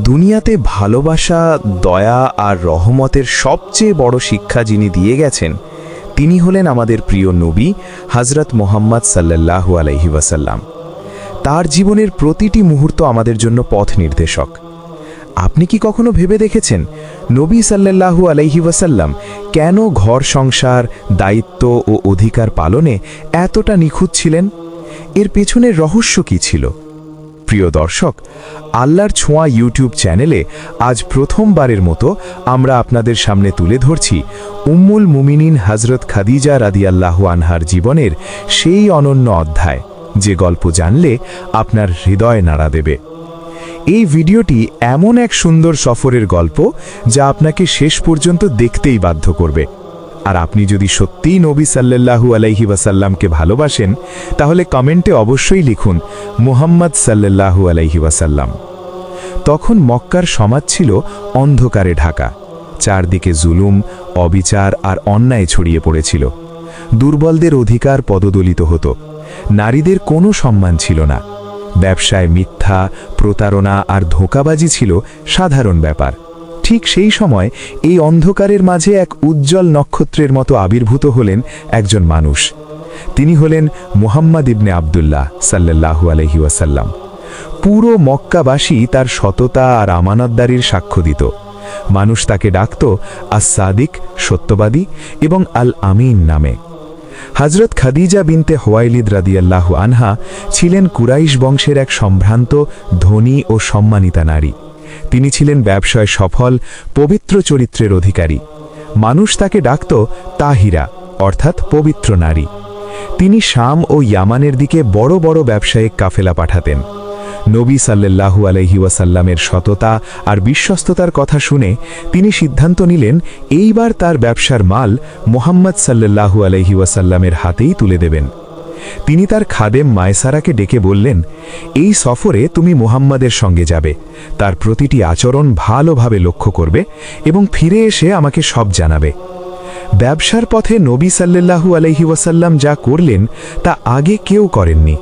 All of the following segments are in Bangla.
দুনিয়াতে ভালোবাসা, দয়া আর রহমতের সবচেয়ে বড় শিক্ষা যিনি দিয়ে গেছেন, তিনি হলেন আমাদের প্রিয় নবী হযরত মুহাম্মদ সাল্লাল্লাহু আলাইহি ওয়াসাল্লাম। তার জীবনের প্রতিটি মুহূর্ত আমাদের জন্য পথ নির্দেশক। আপনি কি কখনো ভেবে দেখেছেন নবী সাল্লাল্লাহু আলাইহি ওয়াসাল্লাম কেন ঘর সংসার, দায়িত্ব ও অধিকার পালনে এতটা নিখুঁত ছিলেন? এর পেছনের রহস্য কী ছিল? প্রিয় দর্শক, আল্লাহর ছোঁয়া ইউটিউব চ্যানেলে আজ প্রথমবারের মতো আমরা আপনাদের সামনে তুলে ধরছি উম্মুল মুমিনিন হযরত খাদিজা রাদিয়াল্লাহু আনহার জীবনের সেই অনন্য অধ্যায়, যে গল্প জানলে আপনার হৃদয় নাড়া দেবে। এই ভিডিওটি এমন এক সুন্দর সফরের গল্প যা আপনাকে শেষ পর্যন্ত দেখতেই বাধ্য করবে। আর আপনি যদি সত্যিই নবী সাল্লাল্লাহু আলাইহি ওয়াসাল্লামকে ভালোবাসেন, তাহলে কমেন্টে অবশ্যই লিখুন মুহাম্মদ সাল্লাল্লাহু আলাইহি ওয়াসাল্লাম। তখন মক্কার সমাজ ছিল অন্ধকারে ঢাকা। চারদিকে জুলুম, অবিচার আর অন্যায় ছড়িয়ে পড়েছিল। দুর্বলদের অধিকার পদদলিত হতো। নারীদের কোনো সম্মান ছিল না। ব্যবসায় মিথ্যা, প্রতারণা আর ধোঁকাবাজি ছিল সাধারণ ব্যাপার। ঠিক সেই সময় এই অন্ধকারের মাঝে এক উজ্জ্বল নক্ষত্রের মতো আবির্ভূত হলেন একজন মানুষ। তিনি হলেন মুহাম্মদ ইবনে আবদুল্লাহ সাল্লাল্লাহু আলাইহি ওয়াসাল্লাম। পুরো মক্কাবাসী তার সততা আর আমানতদারির সাক্ষ্য দিত। মানুষ তাকে ডাকত আস-সাদিক, সত্যবাদী, এবং আল আমিন নামে। হযরত খাদিজা বিনতে হুয়াইলিদ রাদিয়াল্লাহু আনহা ছিলেন কুরাইশ বংশের এক সম্ভ্রান্ত, ধনী ও সম্মানিতা নারী। তিনি ছিলেন ব্যবসায় সফল, পবিত্র চরিত্রের অধিকারী। মানুষ তাকে ডাকত তাহিরা, অর্থাৎ পবিত্র নারী। তিনি শাম ও ইয়ামানের দিকে বড় বড় ব্যবসায়িক কাফেলা পাঠাতেন। নবী সাল্লাল্লাহু আলাইহি ওয়াসাল্লামের সততা আর বিশ্বস্ততার কথা শুনে তিনি সিদ্ধান্ত নিলেন এইবার তার ব্যবসার মাল মুহাম্মদ সাল্লাল্লাহু আলাইহি ওয়াসাল্লামের হাতেই তুলে দেবেন। তিনি তার খাদেম মায়সারাকে ডেকে বললেন, এই সফরে তুমি মুহাম্মাদের সঙ্গে যাবে, তার প্রতিটি আচরণ ভালোভাবে লক্ষ্য করবে এবং ফিরে এসে আমাকে সব জানাবে। ব্যবসার পথে নবী সাল্লাল্লাহু আলাইহি ওয়াসাল্লাম যা করলেন তা আগে কেউ করেননি।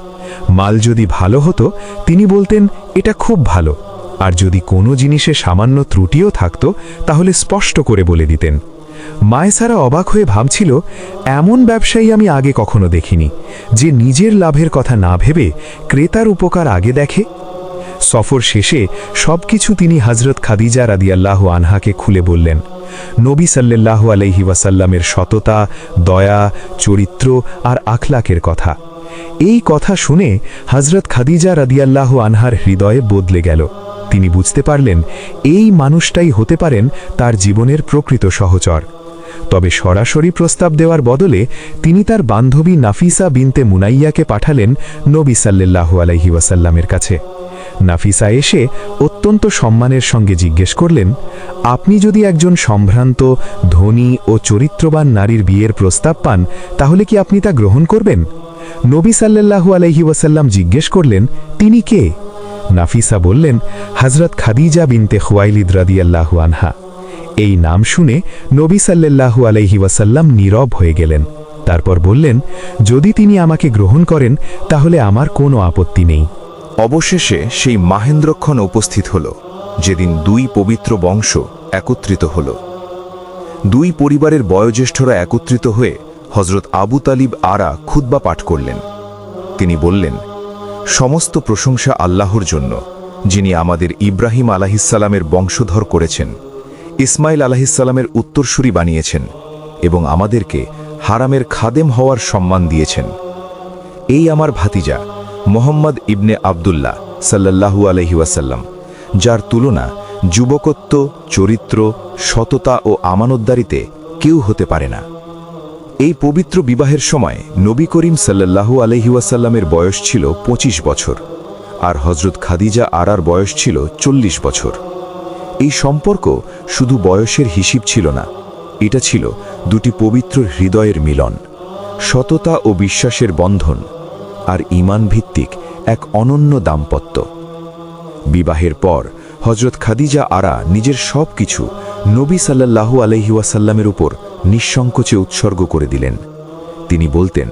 মাল যদি ভালো হতো তিনি বলতেন এটা খুব ভালো, আর যদি কোনো জিনিসে সামান্য ত্রুটিও থাকত তাহলে স্পষ্ট করে বলে দিতেন। মায়সারা অবাক হয়ে ভাবছিল, এমন ব্যবসায়ী আমি আগে কখনো দেখিনি, যে নিজের লাভের কথা না ভেবে ক্রেতার উপকার আগে দেখে। সফর শেষে সবকিছু তিনি হযরত খাদিজা রাদিয়াল্লাহু আনহাকে খুলে বললেন। নবী সাল্লাল্লাহু আলাইহি ওয়াসাল্লামের সততা, দয়া, চরিত্র আর আখলাকের কথা। এই কথা শুনে হযরত খাদিজা রাদিয়াল্লাহু আনহার হৃদয়ে বদলে গেল। তিনি বুঝতে পারলেন এই মানুষটাই হতে পারেন তার জীবনের প্রকৃত সহচর। তবে সরাসরি প্রস্তাব দেওয়ার বদলে তিনি তার বান্ধবী নাফিসা বিনতে মুনাইয়াকে পাঠালেন নবী সাল্লাল্লাহু আলাইহি ওয়াসাল্লামের কাছে। নাফিসা এসে অত্যন্ত সম্মানের সঙ্গে জিজ্ঞেস করলেন, আপনি যদি একজন সম্ভ্রান্ত, ধনী ও চরিত্রবান নারীর বিয়ের প্রস্তাব পান, তাহলে কি আপনি তা গ্রহণ করবেন? নবী সাল্লাল্লাহু আলাইহি ওয়াসাল্লাম জিজ্ঞেস করলেন, তিনি কে? নাফিসা বললেন, হযরত খাদিজা বিনতে হুয়াইলিদ রাদিয়াল্লাহু আনহা। এই নাম শুনে নবী সাল্লাল্লাহু আলাইহি ওয়াসাল্লাম নীরব হয়ে গেলেন। তারপর বললেন, যদি তিনি আমাকে গ্রহণ করেন তাহলে আমার কোনো আপত্তি নেই। অবশেষে সেই মাহেন্দ্রক্ষণ উপস্থিত হল, যেদিন দুই পবিত্র বংশ একত্রিত হল। দুই পরিবারের বয়োজ্যেষ্ঠরা একত্রিত হয়ে হযরত আবু তালিব আরা খুতবা পাঠ করলেন। তিনি বললেন, সমস্ত প্রশংসা আল্লাহর জন্য, যিনি আমাদের ইব্রাহিম আলাইহিসসালামের বংশধর করেছেন, ইসমাইল আলাইহিসসালামের উত্তরসূরি বানিয়েছেন এবং আমাদেরকে হারামের খাদেম হওয়ার সম্মান দিয়েছেন। এই আমার ভাতিজা মুহাম্মদ ইবনে আবদুল্লাহ সাল্লাল্লাহু আলাইহি ওয়াসাল্লাম, যার তুলনা যুবকত্ব, চরিত্র, সততা ও আমানতদারিতে কেউ হতে পারে না। এই পবিত্র বিবাহের সময় নবী করিম সাল্লাল্লাহু আলাইহি ওয়াসাল্লামের বয়স ছিল 25 বছর, আর হযরত খাদিজা আরার বয়স ছিল 40 বছর। এই সম্পর্ক শুধু বয়সের হিসাব ছিল না, এটা ছিল দুটি পবিত্র হৃদয়ের মিলন, সততা ও বিশ্বাসের বন্ধন, আর ঈমান ভিত্তিক এক অনন্য দাম্পত্য। বিবাহের পর হযরত খাদিজা আরা নিজের সব কিছু নবী সাল্লাল্লাহু আলাইহি ওয়াসাল্লামের উপর নিঃসংকোচে উৎসর্গ করে দিলেন। তিনি বলতেন,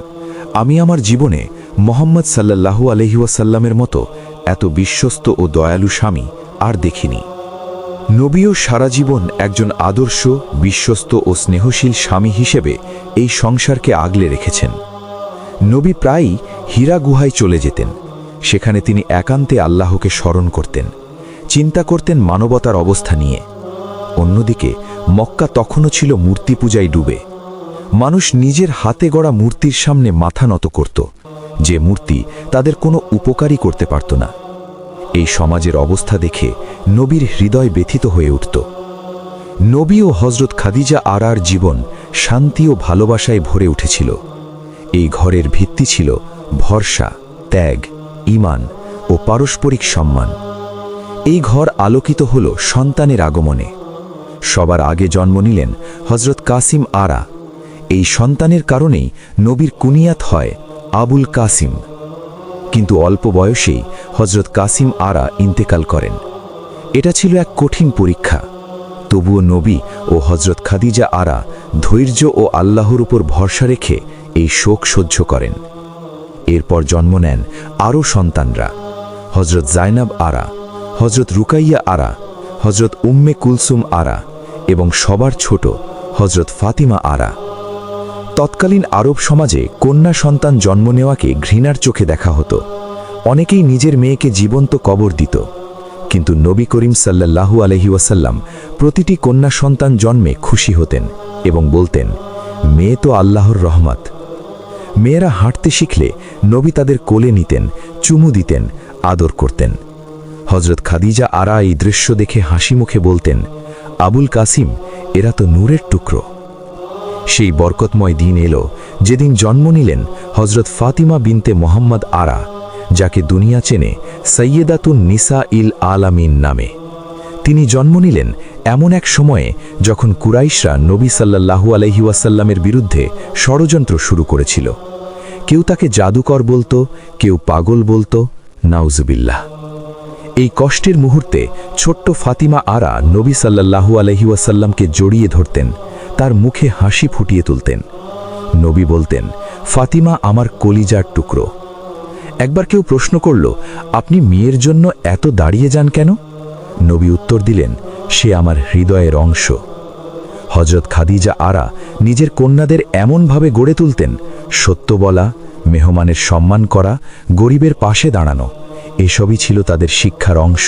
আমি আমার জীবনে মুহাম্মদ সাল্লাল্লাহু আলাইহি ওয়াসাল্লামের মতো এত বিশ্বস্ত ও দয়ালু স্বামী আর দেখিনি। নবীও সারা জীবন একজন আদর্শ, বিশ্বস্ত ও স্নেহশীল স্বামী হিসেবে এই সংসারকে আগলে রেখেছেন। নবী প্রায়ই হীরা গুহায় চলে যেতেন। সেখানে তিনি একান্তে আল্লাহকে স্মরণ করতেন, চিন্তা করতেন মানবতার অবস্থা নিয়ে। অন্যদিকে মক্কা তখনও ছিল মূর্তি পূজায় ডুবে। মানুষ নিজের হাতে গড়া মূর্তির সামনে মাথা নত করত, যে মূর্তি তাদের কোনো উপকারই করতে পারত না। এই সমাজের অবস্থা দেখে নবীর হৃদয় ব্যথিত হয়ে উঠত। নবী ও হজরত খাদিজা আরার জীবন শান্তি ও ভালোবাসায় ভরে উঠেছিল। এই ঘরের ভিত্তি ছিল ভরসা, ত্যাগ, ঈমান ও পারস্পরিক সম্মান। এই ঘর আলোকিত হল সন্তানের আগমনে। সবার আগে জন্ম নিলেন হজরত কাসিম আরা। এই সন্তানের কারণেই নবীর কুনিয়াত হয় আবুল কাসিম। কিন্তু অল্প বয়সেই হজরত কাসিম আরা ইন্তেকাল করেন। এটা ছিল এক কঠিন পরীক্ষা। তবুও নবী ও হজরত খাদিজা আরা ধৈর্য ও আল্লাহর উপর ভরসা রেখে এই শোক সহ্য করেন। এরপর জন্ম নেন আরও সন্তানরা: হজরত জাইনাব আরা, হজরত রুকাইয়া আরা, হজরত উম্মে কুলসুম আরা এবং সবার ছোট হজরত ফাতিমা আরা। তৎকালীন আরব সমাজে কন্যা সন্তান জন্ম নেওয়াকে ঘৃণার চোখে দেখা হতো। অনেকেই নিজের মেয়েকে জীবন্ত কবর দিত। কিন্তু নবী করিম সাল্লাল্লাহু আলাইহি ওয়াসাল্লাম প্রতিটি কন্যা সন্তান জন্মে খুশি হতেন এবং বলতেন, মেয়ে তো আল্লাহর রহমত। মেয়েরা হাঁটতে শিখলে নবী তাদের কোলে নিতেন, চুমু দিতেন, আদর করতেন। হজরত খাদিজা আরা এই দৃশ্য দেখে হাসি মুখে বলতেন, আবুল কাসিম, এরা তো নূরের টুকরো। সেই বরকতময় দিন এলো যেদিন জন্ম নিলেন হজরত ফাতিমা বিনতে মোহাম্মদ আরা, যাকে দুনিয়া চেনে সৈয়দাতুন নিসা ইল আলামিন নামে। তিনি জন্ম নিলেন এমন এক সময়ে যখন কুরাইশরা নবী সাল্লাল্লাহু আলাইহি ওয়াসাল্লামের বিরুদ্ধে ষড়যন্ত্র শুরু করেছিল। কেউ তাকে জাদুকর বলতো, কেউ পাগল বলতো, নাউজুবিল্লাহ। এই কষ্টের মুহূর্তে ছোট্ট ফাতিমা আরা নবী সাল্লাল্লাহু আলাইহি ওয়াসাল্লামকে জড়িয়ে ধরতেন, তার মুখে হাসি ফুটিয়ে তুলতেন। নবী বলতেন, ফাতিমা আমার কলিজার টুকরো। একবার কেউ প্রশ্ন করল, আপনি মেয়ের জন্য এত দাঁড়িয়ে যান কেন? নবী উত্তর দিলেন, সে আমার হৃদয়ের অংশ। হজরত খাদিজা আরা নিজের কন্যাদের এমনভাবে গড়ে তুলতেন, সত্য বলা, মেহমানের সম্মান করা, গরিবের পাশে দাঁড়ানো, এসবই ছিল তাদের শিক্ষার অংশ।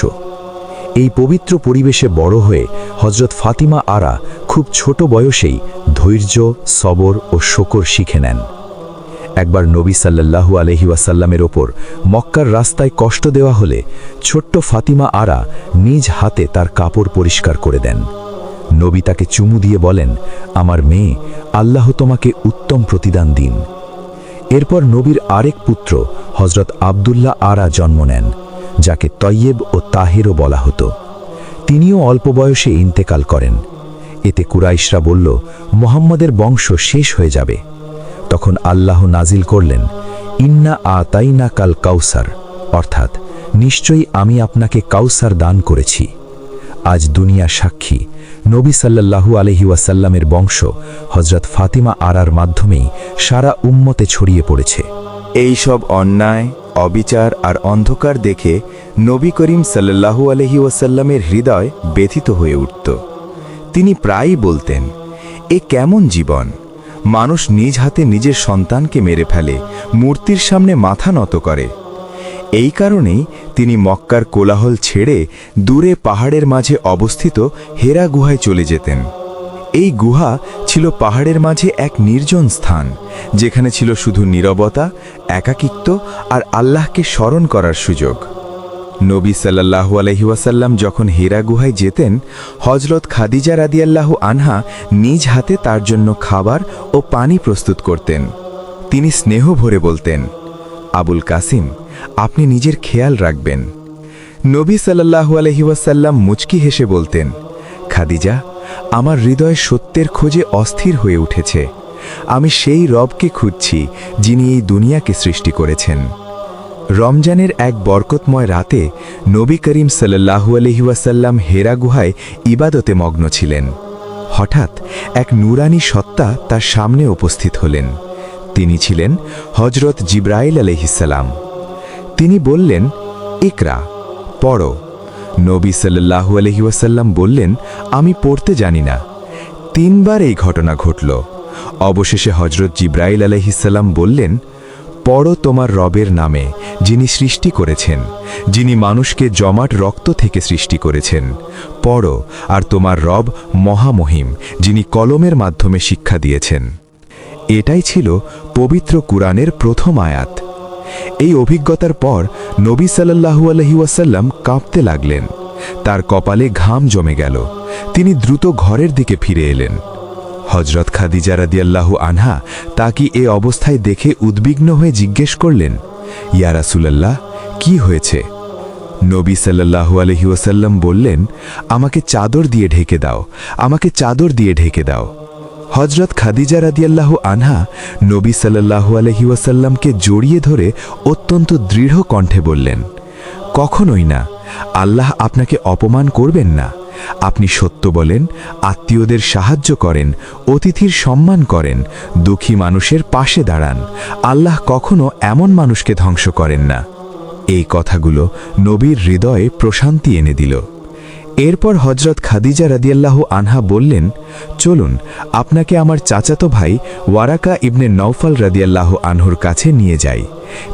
এই পবিত্র পরিবেশে বড় হয়ে হজরত ফাতিমা আরা খুব ছোট বয়সেই ধৈর্য, সবর ও শকর শিখে নেন। একবার নবী সাল্লাল্লাহু আলাইহি ওয়াসাল্লামের ওপর মক্কার রাস্তায় কষ্ট দেওয়া হলে ছোট্ট ফাতিমা আরা নিজ হাতে তার কাপড় পরিষ্কার করে দেন। নবী তাকে চুমু দিয়ে বলেন, আমার মেয়ে, আল্লাহ তোমাকে উত্তম প্রতিদান দিন। এরপর নবীর আরেক পুত্র হজরত আব্দুল্লাহ আরা জন্ম নেন, যাকে তয়্যেব ও তাহেরও বলা হতো। তিনিও অল্প বয়সে ইন্তেকাল করেন। এতে কুরাইশরা বলল, মুহাম্মদের বংশ শেষ হয়ে যাবে। তখন আল্লাহ নাজিল করলেন, ইন্না আতাইনা কাল কাউসার, অর্থাৎ নিশ্চয়ই আমি আপনাকে কাউসার দান করেছি। আজ দুনিয়া সাক্ষী, নবী সাল্লাল্লাহু আলাইহি ওয়াসাল্লামের বংশ হজরত ফাতিমা আরার মাধ্যমেই সারা উম্মতে ছড়িয়ে পড়েছে। এই সব অন্যায়, অবিচার আর অন্ধকার দেখে নবী করিম সাল্লাল্লাহু আলাইহি ওয়াসাল্লামের হৃদয় ব্যথিত হয়ে উঠত। তিনি প্রায়ই বলতেন, এ কেমন জীবন! মানুষ নিজ হাতে নিজের সন্তানকে মেরে ফেলে, মূর্তির সামনে মাথা নত করে। এই কারণেই তিনি মক্কার কোলাহল ছেড়ে দূরে পাহাড়ের মাঝে অবস্থিত হেরা গুহায় চলে যেতেন। এই গুহা ছিল পাহাড়ের মাঝে এক নির্জন স্থান, যেখানে ছিল শুধু নীরবতা, একাকিত্ব আর আল্লাহকে স্মরণ করার সুযোগ। নবী সাল্লাল্লাহু আলাইহি ওয়াসাল্লাম যখন হেরা গুহায় যেতেন, হযরত খাদিজা রাদিয়াল্লাহু আনহা নিজ হাতে তার জন্য খাবার ও পানি প্রস্তুত করতেন। তিনি স্নেহ ভরে বলতেন, আবুল কাসিম, আপনি নিজের খেয়াল রাখবেন। নবী সাল্লাল্লাহু আলাইহি ওয়াসাল্লাম মুচকি হেসে বলতেন, খাদিজা, আমার হৃদয় সত্যের খোঁজে অস্থির হয়ে উঠেছে। আমি সেই রবকে খুঁজছি যিনি এই দুনিয়াকে সৃষ্টি করেছেন। রমজানের এক বরকতময় রাতে নবী করিম সাল্লাল্লাহু আলাইহি ওয়াসাল্লাম হেরা গুহায় ইবাদতে মগ্ন ছিলেন। হঠাৎ এক নূরানী সত্তা তার সামনে উপস্থিত হলেন। তিনি ছিলেন হযরত জিবরাইল আলাইহিস সালাম। তিনি বললেন, ইকরা, পড়ো। নবী সাল্লাল্লাহু আলাইহি ওয়াসাল্লাম বললেন, আমি পড়তে জানি না। 3 বার এই ঘটনা ঘটল। অবশেষে হজরত জিব্রাইল আলাইহিসসালাম বললেন, পড়ো তোমার রবের নামে, যিনি সৃষ্টি করেছেন, যিনি মানুষকে জমাট রক্ত থেকে সৃষ্টি করেছেন। পড়ো, আর তোমার রব মহামহিম, যিনি কলমের মাধ্যমে শিক্ষা দিয়েছেন। এটাই ছিল পবিত্র কুরআনের প্রথম আয়াত। এই অভিজ্ঞতার পর নবী সাল্লাল্লাহু আলাইহি ওয়াসাল্লাম কাঁপতে লাগলেন। তার কপালে ঘাম জমে গেল। তিনি দ্রুত ঘরের দিকে ফিরে এলেন। হজরত খাদিজা রাদিয়াল্লাহু আনহা তাকে এ অবস্থায় দেখে উদ্বিগ্ন হয়ে জিজ্ঞেস করলেন, ইয়া রাসূলুল্লাহ, কি হয়েছে? নবী সাল্লাল্লাহু আলাইহি ওয়াসাল্লাম বললেন, আমাকে চাদর দিয়ে ঢেকে দাও, আমাকে চাদর দিয়ে ঢেকে দাও। হজরত খাদিজা রাদিয়াল্লাহু আনহা নবী সাল্লাল্লাহু আলাইহি ওয়াসাল্লামকে জড়িয়ে ধরে অত্যন্ত দৃঢ় কণ্ঠে বললেন, কখনোই না, আল্লাহ আপনাকে অপমান করবেন না। আপনি সত্য বলেন, আত্মীয়দের সাহায্য করেন, অতিথির সম্মান করেন, দুঃখী মানুষের পাশে দাঁড়ান। আল্লাহ কখনো এমন মানুষকে ধ্বংস করেন না। এই কথাগুলো নবীর হৃদয়ে প্রশান্তি এনে দিল। এরপর হজরত খাদিজা রাদিয়াল্লাহু আনহা বললেন, চলুন আপনাকে আমার চাচাতো ভাই ওয়ারাকা ইবনে নওফাল রাদিয়াল্লাহু আনহুর কাছে নিয়ে যাই।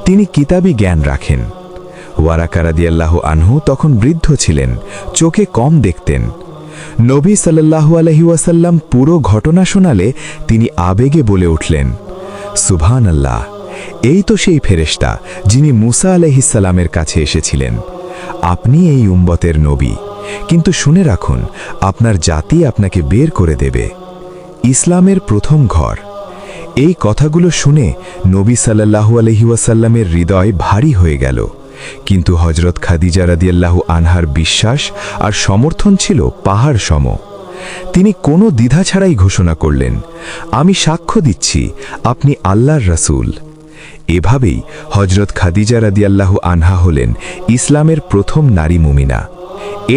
তিনি কিতাবি জ্ঞান রাখেন। ওয়ারাকা রাদিয়াল্লাহু আনহু তখন বৃদ্ধ ছিলেন, চোখে কম দেখতেন। নবী সাল্লাল্লাহু আলাইহি ওয়াসাল্লাম পুরো ঘটনা শোনালে তিনি আবেগে বলে উঠলেন, সুবহানাল্লাহ, এই তো সেই ফেরেশতা যিনি মুসা আলাইহিস সালামের কাছে এসেছিলেন। আপনি এই উম্মতের নবী, কিন্তু শুনে রাখুন, আপনার জাতি আপনাকে বের করে দেবে। ইসলামের প্রথম ঘর। এই কথাগুলো শুনে নবী সাল্লাল্লাহু আলাইহি ওয়াসাল্লামের হৃদয় ভারী হয়ে গেল। কিন্তু হজরত খাদিজা রাদিয়াল্লাহু আনহার বিশ্বাস আর সমর্থন ছিল পাহাড় সম। তিনি কোনো দ্বিধা ছাড়াই ঘোষণা করলেন, আমি সাক্ষ্য দিচ্ছি আপনি আল্লাহর রাসূল। এভাবেই হজরত খাদিজা রাদিয়াল্লাহু আনহা হলেন ইসলামের প্রথম নারী মুমিনা।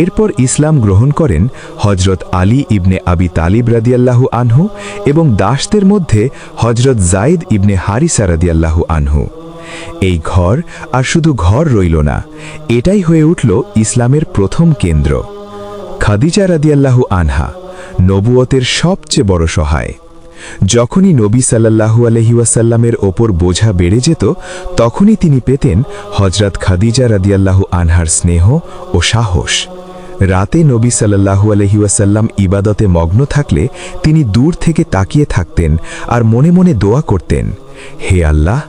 এরপর ইসলাম গ্রহণ করেন হজরত আলী ইবনে আবি তালিব রাদিয়াল্লাহু আনহু এবং দাসদের মধ্যে হজরত জাইদ ইবনে হারিসা রাদিয়াল্লাহু আনহু। এই ঘর আর শুধু ঘর রইল না, এটাই হয়ে উঠল ইসলামের প্রথম কেন্দ্র। খাদিজা রাদিয়াল্লাহু আনহা নবুয়তের সবচেয়ে বড় সহায়। যখনই নবী সাল্লাল্লাহু আলাইহি ওয়াসাল্লামের ওপর বোঝা বেড়ে যেত, তখনই তিনি পেতেন হজরত খাদিজা রাদিয়াল্লাহু আনহার স্নেহ ও সাহস। রাতে নবী সাল্লাল্লাহু আলাইহি ওয়াসাল্লাম ইবাদতে মগ্ন থাকলে তিনি দূর থেকে তাকিয়ে থাকতেন আর মনে মনে দোয়া করতেন, হে আল্লাহ,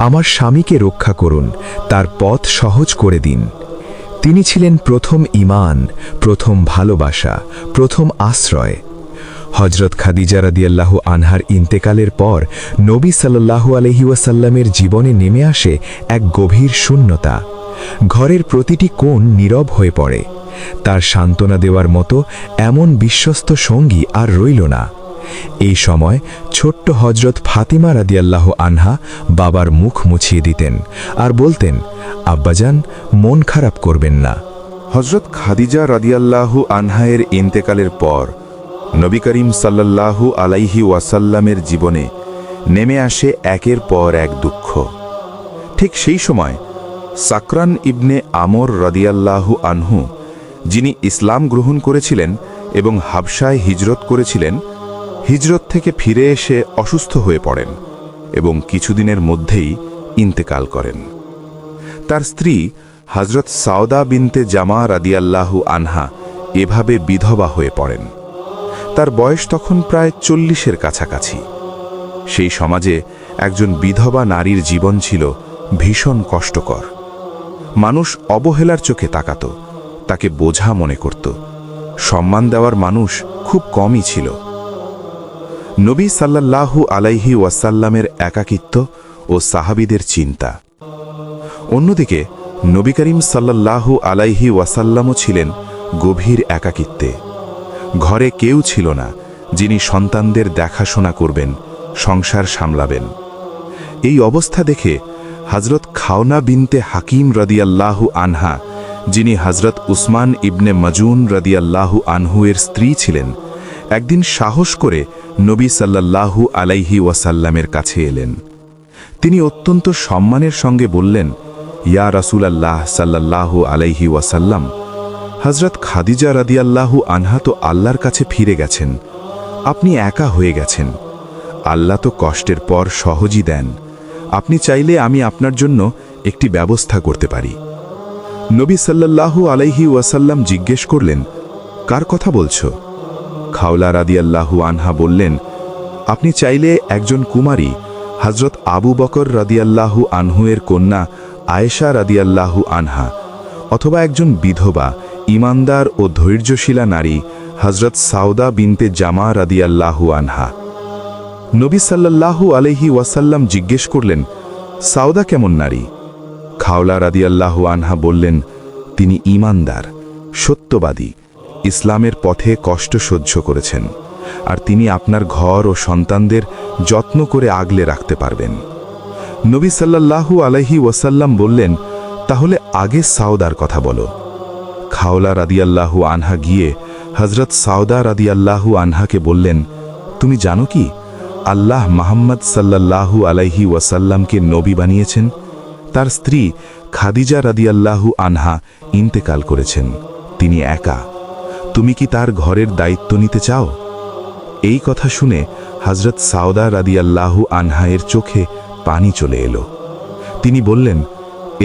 আমার স্বামীকে রক্ষা করুন, তার পথ সহজ করে দিন। তিনি ছিলেন প্রথম ঈমান, প্রথম ভালোবাসা, প্রথম আশ্রয়। হজরত খাদিজা রাদিয়াল্লাহু আনহার ইন্তেকালের পর নবী সাল্লাল্লাহু আলাইহি ওয়াসাল্লামের জীবনে নেমে আসে এক গভীর শূন্যতা। ঘরের প্রতিটি কোণ নীরব হয়ে পড়ে। তার সান্ত্বনা দেওয়ার মতো এমন বিশ্বস্ত সঙ্গী আর রইল না। এই সময় ছোট্ট হজরত ফাতিমা রাদিয়াল্লাহু আনহা বাবার মুখ মুছিয়ে দিতেন আর বলতেন, আব্বাজান, মন খারাপ করবেন না। হজরত খাদিজা রাদিয়াল্লাহু আনহায়ের ইন্তেকালের পর নবী করিম সাল্লাল্লাহু আলাইহি ওয়াসাল্লামের জীবনে নেমে আসে একের পর এক দুঃখ। ঠিক সেই সময় সাকরান ইবনে আমর রাদিয়াল্লাহু আনহু, যিনি ইসলাম গ্রহণ করেছিলেন এবং হাবশায় হিজরত করেছিলেন, হিজরত থেকে ফিরে এসে অসুস্থ হয়ে পড়েন এবং কিছুদিনের মধ্যেই ইন্তেকাল করেন। তার স্ত্রী হজরত সাওদা বিনতে জামা রাদিয়াল্লাহু আনহা এভাবে বিধবা হয়ে পড়েন। তার বয়স তখন প্রায় 40-এর কাছাকাছি। সেই সমাজে একজন বিধবা নারীর জীবন ছিল ভীষণ কষ্টকর। মানুষ অবহেলার চোখে তাকাত, তাকে বোঝা মনে করত। সম্মান দেওয়ার মানুষ খুব কমই ছিল। নবী সাল্লাল্লাহু আলাইহি ওয়াসাল্লামের একাকিত্ব ও সাহাবীদের চিন্তা। অন্যদিকে নবী করিম সাল্লাল্লাহু আলাইহি ওয়াসাল্লামও ছিলেন গভীর একাকিত্বে। ঘরে কেউ ছিল না যিনি সন্তানদের দেখাশোনা করবেন, সংসার সামলাবেন। এই অবস্থা দেখে হজরত খাওনা বিনতে হাকিম রাদিয়াল্লাহু আনহা, যিনি হজরত উসমান ইবনে মাজুন রাদিয়াল্লাহু আনহু এর স্ত্রী ছিলেন, একদিন সাহস করে নবী সাল্লাল্লাহু আলাইহি ওয়াসাল্লামের কাছে এলেন। তিনি অত্যন্ত সম্মানের সঙ্গে বললেন, ইয়া রাসূলুল্লাহ সাল্লাল্লাহু আলাইহি ওয়াসাল্লাম, হযরত খাদিজা রাদিয়াল্লাহু আনহা তো আল্লাহর কাছে ফিরে গেছেন, আপনি একা হয়ে গেছেন। আল্লাহ তো কষ্টের পর সহজই দেন, আপনি চাইলে আমি আপনার জন্য একটি ব্যবস্থা করতে পারি। নবী সাল্লাল্লাহু আলাইহি ওয়াসাল্লাম জিজ্ঞেস করলেন, কার কথা বলছো? খাওলা রাদিয়াল্লাহু আনহা বললেন, আপনি চাইলে একজন কুমারী হযরত আবু বকর রাদিয়াল্লাহু আনহু এর কন্যা আয়েশা রাদিয়াল্লাহু আনহা, অথবা একজন বিধবা ঈমানদার ও ধৈর্যশীলা নারী হযরত সাউদা বিনতে জামা রাদিয়াল্লাহু আনহা। নবী সাল্লাল্লাহু আলাইহি ওয়াসাল্লাম জিজ্ঞেস করলেন, সাউদা কেমন নারী? খাওলা রাদিয়াল্লাহু আনহা বললেন, তিনি ঈমানদার, সত্যবাদী, ইসলামের পথে কষ্ট সহ্য করেছেন, আর তিনি আপনার ঘর ও সন্তানদের যত্ন করে আগলে রাখতে পারবেন। নবী সাল্লাল্লাহু আলাইহি ওয়াসাল্লাম বললেন, তাহলে আগে সাউদার কথা বলো। খাওলা রাদিয়াল্লাহু আনহা গিয়ে হযরত সাউদা রাদিয়াল্লাহু আনহাকে বললেন, তুমি জানো কি আল্লাহ মুহাম্মদ সাল্লাল্লাহু আলাইহি ওয়াসাল্লামকে নবী বানিয়েছেন? তার স্ত্রী খাদিজা রাদিয়াল্লাহু আনহা ইন্তেকাল করেছেন, তিনি একা। তুমি কি তার ঘরের দায়িত্ব নিতে চাও? এই কথা শুনে হযরত সাউদা রাদিয়াল্লাহু আনহা এর চোখে পানি চলে এলো। তিনি বললেন,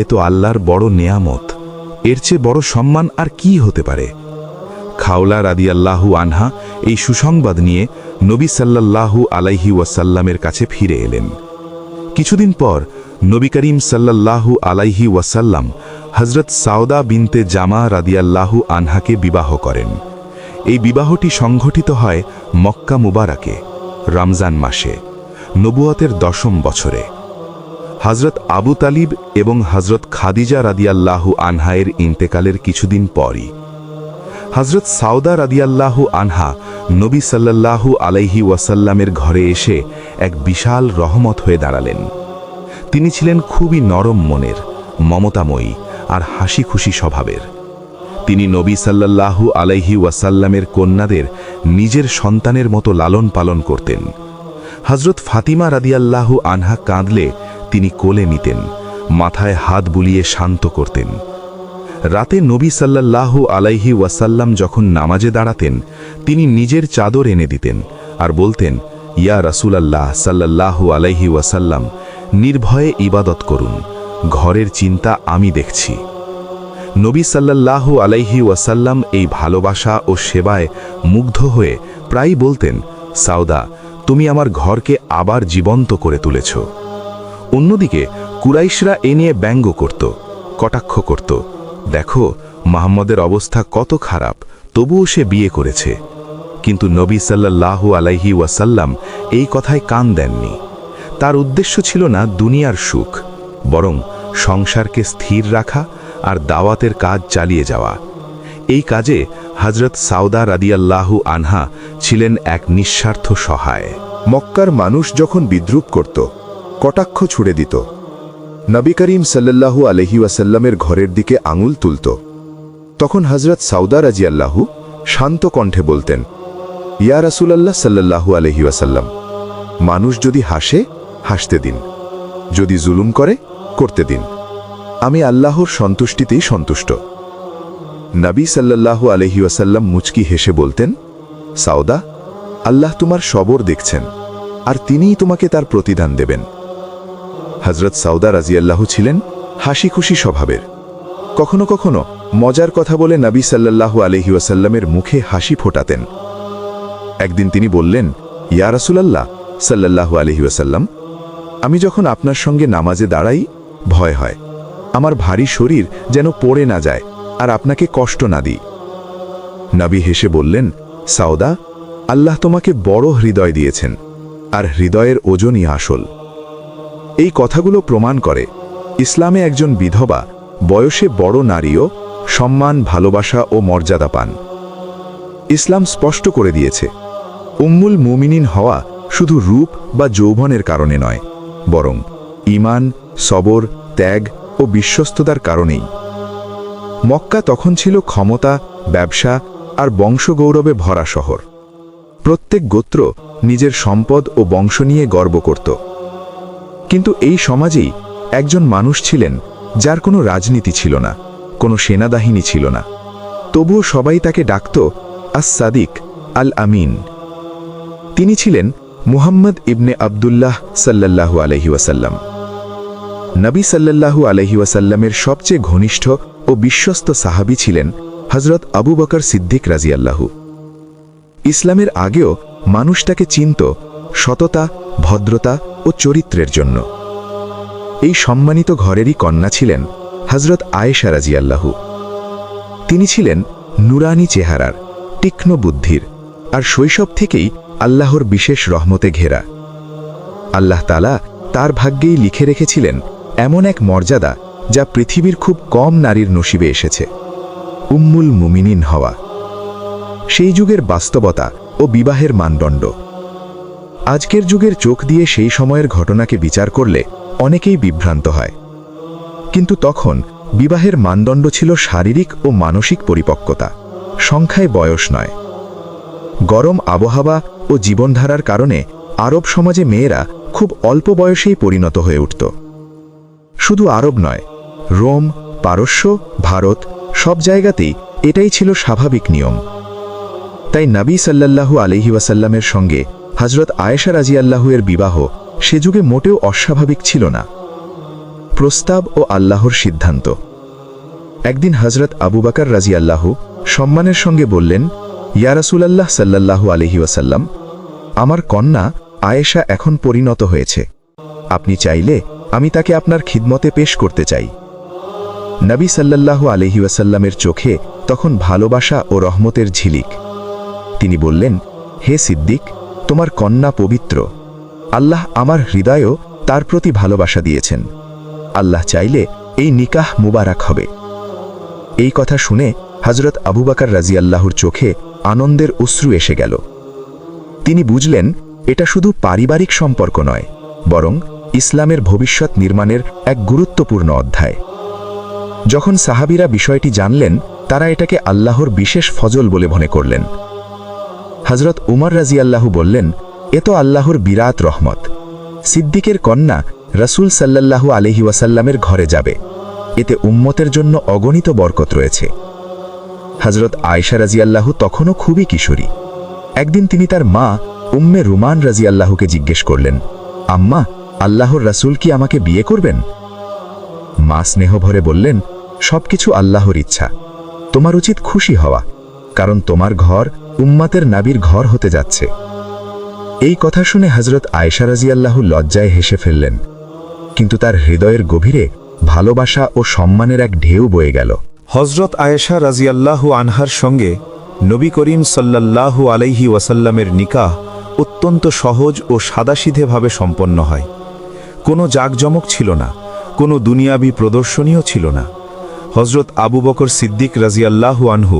এ তো আল্লাহর বড় নেয়ামত, এর চেয়ে বড় সম্মান আর কি হতে পারে? খাওলা রাদিয়াল্লাহু আনহা এই সুসংবাদ নিয়ে নবী সাল্লাল্লাহু আলাইহি ওয়াসাল্লামের কাছে ফিরে এলেন। কিছুদিন পর নবী করিম সাল্লাল্লাহু আলাইহি ওয়াসাল্লাম হযরত সাউদা বিনতে জামা রাদিয়াল্লাহু আনহাকে বিবাহ করেন। এই বিবাহটি সংঘটিত হয় মক্কা মুবারাকে রমজান মাসে, নবুয়তের 10ম বছরে। হযরত আবু তালিব এবং হযরত খাদিজা রাদিয়াল্লাহু আনহায়ের ইন্তেকালের কিছুদিন পরই হযরত সাউদা রাদিয়াল্লাহু আনহা নবী সাল্লাল্লাহু আলাইহি ওয়াসাল্লামের ঘরে এসে এক বিশাল রহমত হয়ে দাঁড়ালেন। তিনি ছিলেন খুবই নরম মনের, মমতাময়ী আর হাসি খুশি স্বভাবের। তিনি নবী সাল্লাল্লাহু আলাইহি ওয়াসাল্লামের কন্যাদের নিজের সন্তানের মতো লালন পালন করতেন। হযরত ফাতিমা রাদিয়াল্লাহু আনহা কাঁদলে তিনি কোলে নিতেন, মাথায় হাত বুলিয়ে শান্ত করতেন। রাতে নবী সাল্লাল্লাহু আলাইহি ওয়াসাল্লাম যখন নামাজে দাঁড়াতেন, তিনি নিজের চাদর এনে দিতেন আর বলতেন, ইয়া রাসূলুল্লাহ সাল্লাল্লাহু আলাইহি ওয়াসাল্লাম, নির্ভয়ে ইবাদত করুন, ঘরের চিন্তা আমি দেখছি। নবী সাল্লাল্লাহু আলাইহি ওয়াসাল্লাম এই ভালোবাসা ও সেবায় মুগ্ধ হয়ে প্রায়ই বলতেন, সাউদা, তুমি আমার ঘরকে আবার জীবন্ত করে তুলেছ। অন্যদিকে কুরাইশরা এ নিয়ে ব্যঙ্গ করত, কটাক্ষ করত, দেখো মুহাম্মদের অবস্থা কত খারাপ, তবুও সে বিয়ে করেছে। কিন্তু নবী সাল্লাল্লাহু আলাইহি ওয়াসাল্লাম এই কথায় কান দেননি। তার উদ্দেশ্য ছিল না দুনিয়ার সুখ, বরং সংসারকে স্থির রাখা আর দাওয়াতের কাজ চালিয়ে যাওয়া। এই কাজে হযরত সাউদা রাদিয়াল্লাহু আনহা ছিলেন এক নিঃস্বার্থ সহায়। মক্কার মানুষ যখন বিদ্রুপ করত, কটাক্ষ ছুড়ে দিত, নবী করিম সাল্লাল্লাহু আলাইহি ওয়াসাল্লামের ঘরের দিকে আঙুল তুলত, তখন হযরত সাউদা রাদিয়াল্লাহু শান্ত কণ্ঠে বলতেন, ইয়া রাসূলুল্লাহ সাল্লাল্লাহু আলাইহি ওয়াসাল্লাম, মানুষ যদি হাসে হাসতে দিন, যদি জুলুম করে করতে দিন, আমি আল্লাহর সন্তুষ্টিতেই সন্তুষ্ট। নবী সাল্লাল্লাহু আলাইহি ওয়াসাল্লাম মুচকি হেসে বলতেন, সাউদা, আল্লাহ তোমার সবর দেখছেন, আর তিনিই তোমাকে তার প্রতিদান দেবেন। হযরত সাউদা রাদিয়াল্লাহু ছিলেন হাসি খুশি স্বভাবের। কখনো কখনো মজার কথা বলে নবী সাল্লাল্লাহু আলাইহি ওয়াসাল্লামের মুখে হাসি ফোটাতেন। একদিন তিনি বললেন, ইয়া রাসূলুল্লাহ সাল্লাল্লাহু আলাইহি ওয়াসাল্লাম, আমি যখন আপনার সঙ্গে নামাজে দাঁড়াই ভয় হয়, আমার ভারী শরীর যেন পড়ে না যায় আর আপনাকে কষ্ট না দিই। নবী হেসে বললেন, সাউদা, আল্লাহ তোমাকে বড় হৃদয় দিয়েছেন, আর হৃদয়ের ওজনই আসল। এই কথাগুলো প্রমাণ করে ইসলামে একজন বিধবা বয়সে বড় নারীও সম্মান, ভালোবাসা ও মর্যাদা পান। ইসলাম স্পষ্ট করে দিয়েছে, উম্মুল মুমিনিন হওয়া শুধু রূপ বা যৌবনের কারণে নয়, বরং ঈমান, সবর, ত্যাগ ও বিশ্বস্ততার কারণেই। মক্কা তখন ছিল ক্ষমতা, ব্যবসা আর বংশগৌরবে ভরা শহর। প্রত্যেক গোত্র নিজের সম্পদ ও বংশ নিয়ে গর্ব করত। কিন্তু এই সমাজেই একজন মানুষ ছিলেন যার কোনো রাজনীতি ছিল না, কোনো সেনাবাহিনী ছিল না, তবুও সবাই তাকে ডাকত আস সাদিক আল আমিন। তিনি ছিলেন মুহাম্মদ ইবনে আবদুল্লাহ সাল্লাল্লাহু আলাইহি ওয়াসাল্লাম। নবী সাল্লাল্লাহু আলাইহি ওয়াসাল্লামের সবচেয়ে ঘনিষ্ঠ ও বিশ্বস্ত সাহাবী ছিলেন হযরত আবু বকর সিদ্দিক রাদিয়াল্লাহু। ইসলামের আগেও মানুষ তাকে চিনত সততা, ভদ্রতা ও চরিত্রের জন্য। এই সম্মানিত ঘরেরই কন্যা ছিলেন হযরত আয়েশা রাদিয়াল্লাহু। তিনি ছিলেন নুরানি চেহারার, তীক্ষ্ণ বুদ্ধির আর শৈশব থেকেই আল্লাহর বিশেষ রহমতে ঘেরা। আল্লাহ তাআলা তার ভাগ্যেই লিখে রেখেছিলেন এমন এক মর্যাদা যা পৃথিবীর খুব কম নারীর নসিবে এসেছে, উম্মুল মুমিনিন হওয়া। সেই যুগের বাস্তবতা ও বিবাহের মানদণ্ড। আজকের যুগের চোখ দিয়ে সেই সময়ের ঘটনাকে বিচার করলে অনেকেই বিভ্রান্ত হয়, কিন্তু তখন বিবাহের মানদণ্ড ছিল শারীরিক ও মানসিক পরিপক্কতা, সংখ্যায় বয়স নয়। গরম আবহাওয়া ও জীবনধারার কারণে আরব সমাজে মেয়েরা খুব অল্প বয়সেই পরিণত হয়ে উঠত। শুধু আরব নয়, রোম, পারস্য, ভারত সব জায়গাতেই এটাই ছিল স্বাভাবিক নিয়ম। তাই নবী সাল্লাল্লাহু আলাইহি ওয়াসাল্লামের সঙ্গে হযরত আয়েশা রাদিয়াল্লাহু এর বিবাহ সে যুগে মোটেও অস্বাভাবিক ছিল না। প্রস্তাব ও আল্লাহর সিদ্ধান্ত। একদিন হযরত আবু বকর রাদিয়াল্লাহু সম্মানের সঙ্গে বললেন, ইয়া রাসূলুল্লাহ সাল্লাল্লাহু আলাইহি ওয়াসাল্লাম, আমার কন্যা আয়েশা এখন পরিণত হয়েছে। আপনি চাইলে আমি তাকে আপনার খিদমতে পেশ করতে চাই। নবী সাল্লাল্লাহু আলাইহি ওয়াসাল্লামের চোখে তখন ভালোবাসা ও রহমতের ঝিলিক। তিনি বললেন, হে সিদ্দিক, তোমার কন্যা পবিত্র। আল্লাহ আমার হৃদয়েও তার প্রতি ভালোবাসা দিয়েছেন। আল্লাহ চাইলে এই নিকাহ মুবারক হবে। এই কথা শুনে হযরত আবু বকর রাদিয়াল্লাহুর চোখে আনন্দের অশ্রু এসে গেল। তিনি বুঝলেন এটা শুধু পারিবারিক সম্পর্ক নয়, বরং ইসলামের ভবিষ্যৎ নির্মাণের এক গুরুত্বপূর্ণ অধ্যায়। যখন সাহাবীরা বিষয়টি জানলেন, তারা এটাকে আল্লাহর বিশেষ ফজল বলে মনে করলেন। হযরত উমর রাদিয়াল্লাহু বললেন, এ তো আল্লাহর বিরাট রহমত। সিদ্দিকের কন্যা রাসূল সাল্লাল্লাহু আলাইহি ওয়াসাল্লামের ঘরে যাবে, এতে উম্মতের জন্য অগণিত বরকত রয়েছে। হযরত আয়েশা রাদিয়াল্লাহু তখনও খুবই কিশোরী। একদিন তিনি তার মা উম্মে রুমান রাদিয়াল্লাহুকে জিজ্ঞেস করলেন, আম্মা, আল্লাহর রাসূল কি আমাকে বিয়ে করবেন? মা স্নেহ ভরে বললেন, সবকিছু আল্লাহর ইচ্ছা। তোমার উচিত খুশি হওয়া, কারণ তোমার ঘর উম্মতের নবীর ঘর হতে যাচ্ছে। এই কথা শুনে হযরত আয়েশা রাদিয়াল্লাহু লজ্জায় হেসে ফেললেন, কিন্তু তার হৃদয়ের গভীরে ভালোবাসা ও সম্মানের এক ঢেউ বয়ে গেল। হযরত আয়েশা রাদিয়াল্লাহু আনহার সঙ্গে নবী করিম সাল্লাল্লাহু আলাইহি ওয়াসাল্লামের নিকাহ অত্যন্ত সহজ ও সাদাসিধেভাবে সম্পন্ন হয়। কোনো জাঁকজমক ছিল না, কোনো দুনিয়াবি প্রদর্শনীও ছিল না। হযরত আবু বকর সিদ্দিক রাদিয়াল্লাহু আনহু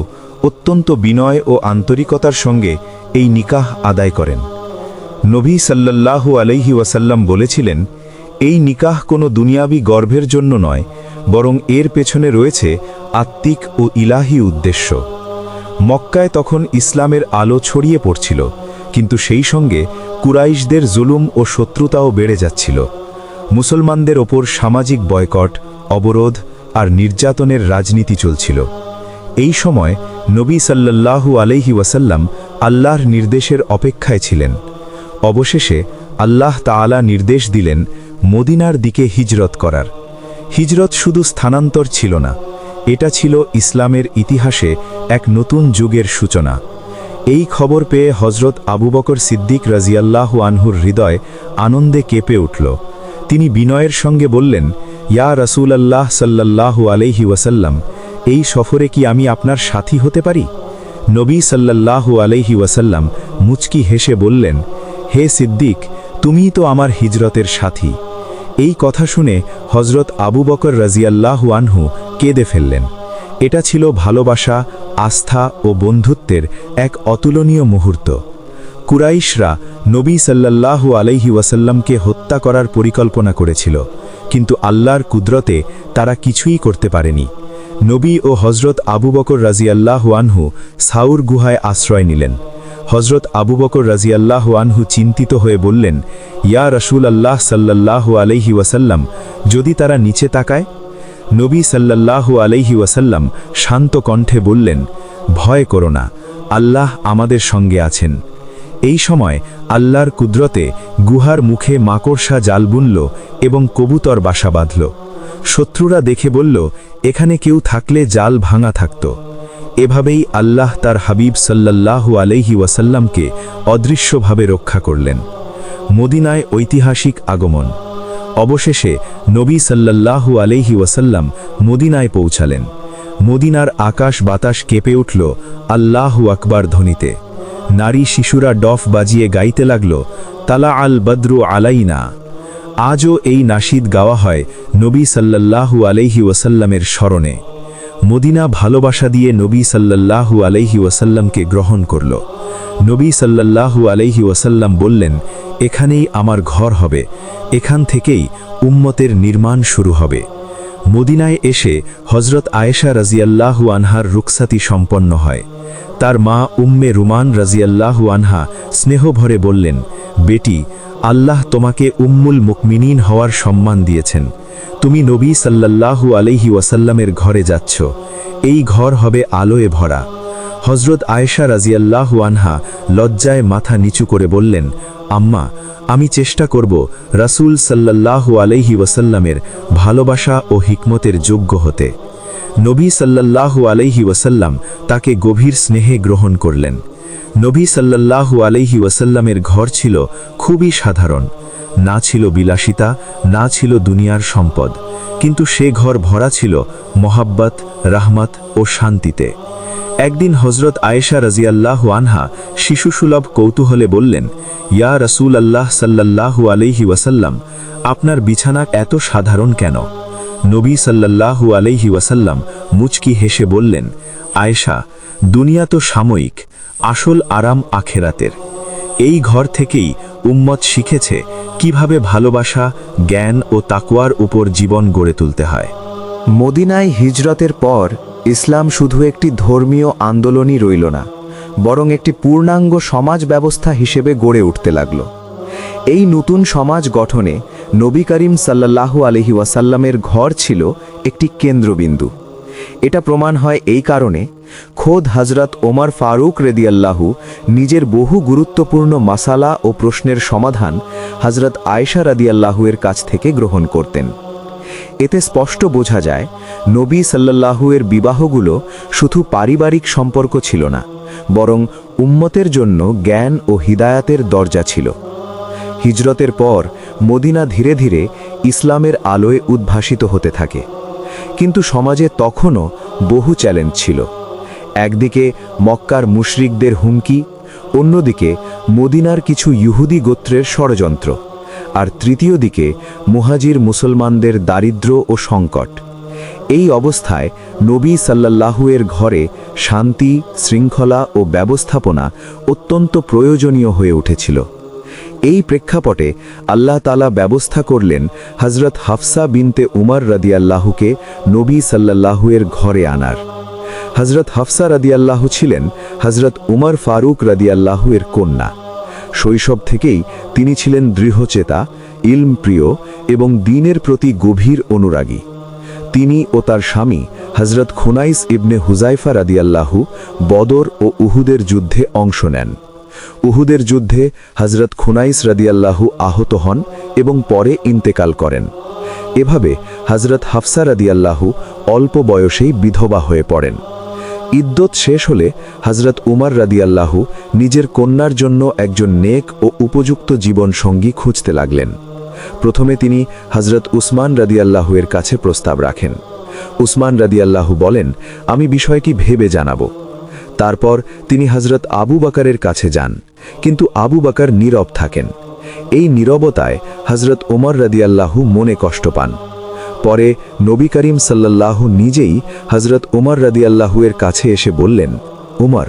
অত্যন্ত বিনয় ও আন্তরিকতার সঙ্গে এই নিকাহ আদায় করেন। নবী সাল্লাল্লাহু আলাইহি ওয়াসাল্লাম বলেছিলেন, এই নিকাহ কোনো দুনিয়াবি গর্ভের জন্য নয়, বরং এর পেছনে রয়েছে আত্মিক ও ইলাহি উদ্দেশ্য। মক্কায় তখন ইসলামের আলো ছড়িয়ে পড়ছিল, কিন্তু সেই সঙ্গে কুরাইশদের জুলুম ও শত্রুতাও বেড়ে যাচ্ছিল। মুসলমানদের ওপর সামাজিক বয়কট, অবরোধ আর নির্যাতনের রাজনীতি চলছিল। এই সময় নবী সাল্লাল্লাহু আলাইহি ওয়াসাল্লাম আল্লাহর নির্দেশের অপেক্ষায় ছিলেন। অবশেষে আল্লাহ তাআলা নির্দেশ দিলেন মদিনার দিকে হিজরত করার। হিজরত শুধু স্থানান্তর ছিল না, এটা ছিল ইসলামের ইতিহাসে এক নতুন যুগের সূচনা। এই খবর পেয়ে হযরত আবু বকর সিদ্দিক রাদিয়াল্লাহু আনহুর হৃদয় আনন্দে কেঁপে উঠল। তিনি বিনয়ের সঙ্গে বললেন, ইয়া রাসূলুল্লাহ সাল্লাল্লাহু আলাইহি ওয়াসাল্লাম, এই সফরে কি আমি আপনার সাথী হতে পারি? নবী সাল্লাল্লাহু আলাইহি ওয়াসাল্লাম মুচকি হেসে বললেন, হে সিদ্দিক, তুমিই তো আমার হিজরতের সাথী। এই কথা শুনে হযরত আবু বকর রাদিয়াল্লাহু আনহু কেঁদে ফেললেন। এটা ছিল ভালোবাসা, আস্থা ও বন্ধুত্বের এক অতুলনীয় মুহূর্ত। কুরাইশরা নবী সাল্লাল্লাহু আলাইহি ওয়াসাল্লামকে হত্যা করার পরিকল্পনা করেছিল, কিন্তু আল্লাহর কুদরতে তারা কিছুই করতে পারেনি। নবী ও হযরত আবু বকর রাদিয়াল্লাহু আনহু সাউর গুহায় আশ্রয় নিলেন। হযরত আবু বকর রাদিয়াল্লাহু আনহু চিন্তিত হয়ে বললেন, ইয়া রাসূলুল্লাহ সাল্লাল্লাহু আলাইহি ওয়াসাল্লাম, যদি তারা নিচে তাকায়? নবী সাল্লাল্লাহু আলাইহি ওয়াসাল্লাম শান্ত কণ্ঠে বললেন, ভয় করো না, আল্লাহ আমাদের সঙ্গে আছেন। এই সময় আল্লাহর কুদরতে গুহার মুখে মাকড়সা জাল বুনল এবং কবুতর বাসা বাঁধল। শত্রুরা দেখে বলল, এখানে কেউ থাকলে জাল ভাঙা থাকত। এভাবেই আল্লাহ তার হাবিব সাল্লাল্লাহু আলাইহি ওয়াসাল্লামকে অদৃশ্যভাবে রক্ষা করলেন। মদিনায় ঐতিহাসিক আগমন। অবশেষে নবী সাল্লাল্লাহু আলাইহি ওয়াসাল্লাম মদিনায় পৌঁছালেন। মদিনার আকাশ বাতাস কেঁপে উঠল আল্লাহু আকবার ধ্বনিতে। নারী শিশুরা ডফ বাজিয়ে গাইতে লাগল, তালা আল বদ্রু আলাইনা। আজও এই নাশিদ গাওয়া হয় নবী সাল্লাল্লাহু আলাইহি ওয়াসাল্লামের স্মরণে। মদিনা ভালোবাসা দিয়ে নবী সাল্লাল্লাহু আলাইহি ওয়াসাল্লামকে গ্রহণ করল। নবী সাল্লাল্লাহু আলাইহি ওয়াসাল্লাম বললেন, এখানেই আমার ঘর হবে, এখান থেকেই উম্মতের নির্মাণ শুরু হবে। মদিনায় এসে হযরত আয়েশা রাজিয়াল্লাহু আনহার রুখসাতি সম্পন্ন হয়। তার মা উম্মে রুমান রাজিয়াল্লাহু আনহা স্নেহভরে বললেন, বেটি, আল্লাহ তোমাকে উম্মুল মুকমিনিন হওয়ার সম্মান দিয়েছেন। তুমি নবী সাল্লাল্লাহু আলাইহি ওয়াসাল্লামের ঘরে যাচ্ছ, এই ঘর হবে আলোয় ভরা। হযরত আয়েশা রাজিয়াল্লাহু আনহা লজ্জায় মাথা নিচু করে বললেন, আম্মা, আমি চেষ্টা করব রাসূল সাল্লাল্লাহু আলাইহি ওয়াসাল্লামের ভালোবাসা ও হিকমতের যোগ্য হতে। নবী সাল্লাল্লাহু আলাইহি ওয়াসাল্লাম তাকে গভীর স্নেহে গ্রহণ করলেন। নবী সাল্লাল্লাহু আলাইহি ওয়াসাল্লামের ঘর ছিল খুবই সাধারণ, না ছিল বিলাসিতা, না ছিল দুনিয়ার সম্পদ, কিন্তু সে ঘর ভরা ছিল মহাব্বত, রাহমত ও শান্তিতে। একদিন হযরত আয়েশা রাজিয়াল্লাহু আনহা শিশুসুলভ কৌতূহলে বললেন, ইয়া রাসূল আল্লাহ সাল্লাল্লাহু আলাইহি ওয়াসাল্লাম, আপনার বিছানা এত সাধারণ কেন? নবী সাল্লাল্লাহু আলাইহি ওয়াসাল্লাম মুচকি হেসে বললেন, আয়েশা, দুনিয়া তো সাময়িক, আসল আরাম আখেরাতের। এই ঘর থেকেই উম্মত শিখেছে কিভাবে ভালোবাসা, জ্ঞান ও তাকওয়ার উপর জীবন গড়ে তুলতে হয়। মদিনায় হিজরতের পর ইসলাম শুধু একটি ধর্মীয় আন্দোলনই রইল না, বরং একটি পূর্ণাঙ্গ সমাজ ব্যবস্থা হিসেবে গড়ে উঠতে লাগল। এই নতুন সমাজ গঠনে নবী করিম সাল্লাল্লাহু আলাইহি ওয়াসাল্লামের ঘর ছিল একটি কেন্দ্রবিন্দু। এটা প্রমাণ হয় এই কারণে, খোদ হযরত ওমর ফারুক রাদিয়াল্লাহু নিজের বহু গুরুত্বপূর্ণ মাসালা ও প্রশ্নের সমাধান হযরত আয়েশা রাদিয়াল্লাহু এর কাছ থেকে গ্রহণ করতেন। এতে স্পষ্ট বোঝা যায়, নবী সাল্লাল্লাহু এর বিবাহগুলো শুধু পারিবারিক সম্পর্ক ছিল না, বরং উম্মতের জন্য জ্ঞান ও হিদায়াতের দরজা ছিল। হিজরতের পর মদিনা ধীরে ধীরে ইসলামের আলোয় উদ্ভাসিত হতে থাকে, কিন্তু সমাজে তখনও বহু চ্যালেঞ্জ ছিল। একদিকে মক্কার মুশরিকদের হুমকি, অন্যদিকে মদিনার কিছু ইহুদি গোত্রের ষড়যন্ত্র, আর তৃতীয় দিকে মুহাজির মুসলমানদের দারিদ্র্য ও সংকট। এই অবস্থায় নবী সাল্লাল্লাহু এর ঘরে শান্তি, শৃঙ্খলা ও ব্যবস্থাপনা অত্যন্ত প্রয়োজনীয় হয়ে উঠেছিল। এই প্রেক্ষাপটে আল্লাহ তাআলা ব্যবস্থা করলেন হযরত হাফসা বিনতে উমর রাদিয়াল্লাহুকে নবী সাল্লাল্লাহু এর ঘরে আনার। হযরত হাফসা রাদিয়াল্লাহু ছিলেন হযরত উমর ফারুক রাদিয়াল্লাহু এর কন্যা। শৈশব থেকেই তিনি ছিলেন দৃঢ়চেতা, ইলমপ্রিয় এবং দ্বীনের প্রতি গভীর অনুরাগী। তিনি ও তার স্বামী হযরত খুনাইস ইবনে হুযায়ফা রাদিয়াল্লাহু বদর ও উহুদের যুদ্ধে অংশ নেন। উহুদের যুদ্ধে হযরত খুনাইস রাদিয়াল্লাহু আহত হন এবং পরে ইন্তেকাল করেন। এভাবে হযরত হাফসা রাদিয়াল্লাহু অল্প বয়সেই বিধবা হয়ে পড়েন। ইদ্দত শেষ হলে হযরত উমর রাদিয়াল্লাহু নিজের কন্যার জন্য একজন নেক ও উপযুক্ত জীবন সঙ্গী খুঁজতে লাগলেন। প্রথমে তিনি হযরত উসমান রাদিয়াল্লাহু এর কাছে প্রস্তাব রাখেন। উসমান রাদিয়াল্লাহু বলেন, আমি বিষয়টি ভেবে জানাবো। তারপর তিনি হযরত আবু বকরের কাছে যান, কিন্তু আবু বকর নীরব থাকেন। এই নীরবতায় হযরত ওমর রাদিয়াল্লাহু মনে কষ্ট পান। পরে নবী করিম সাল্লাল্লাহু নিজেই হযরত ওমর রাদিয়াল্লাহু এর কাছে এসে বললেন, ওমর,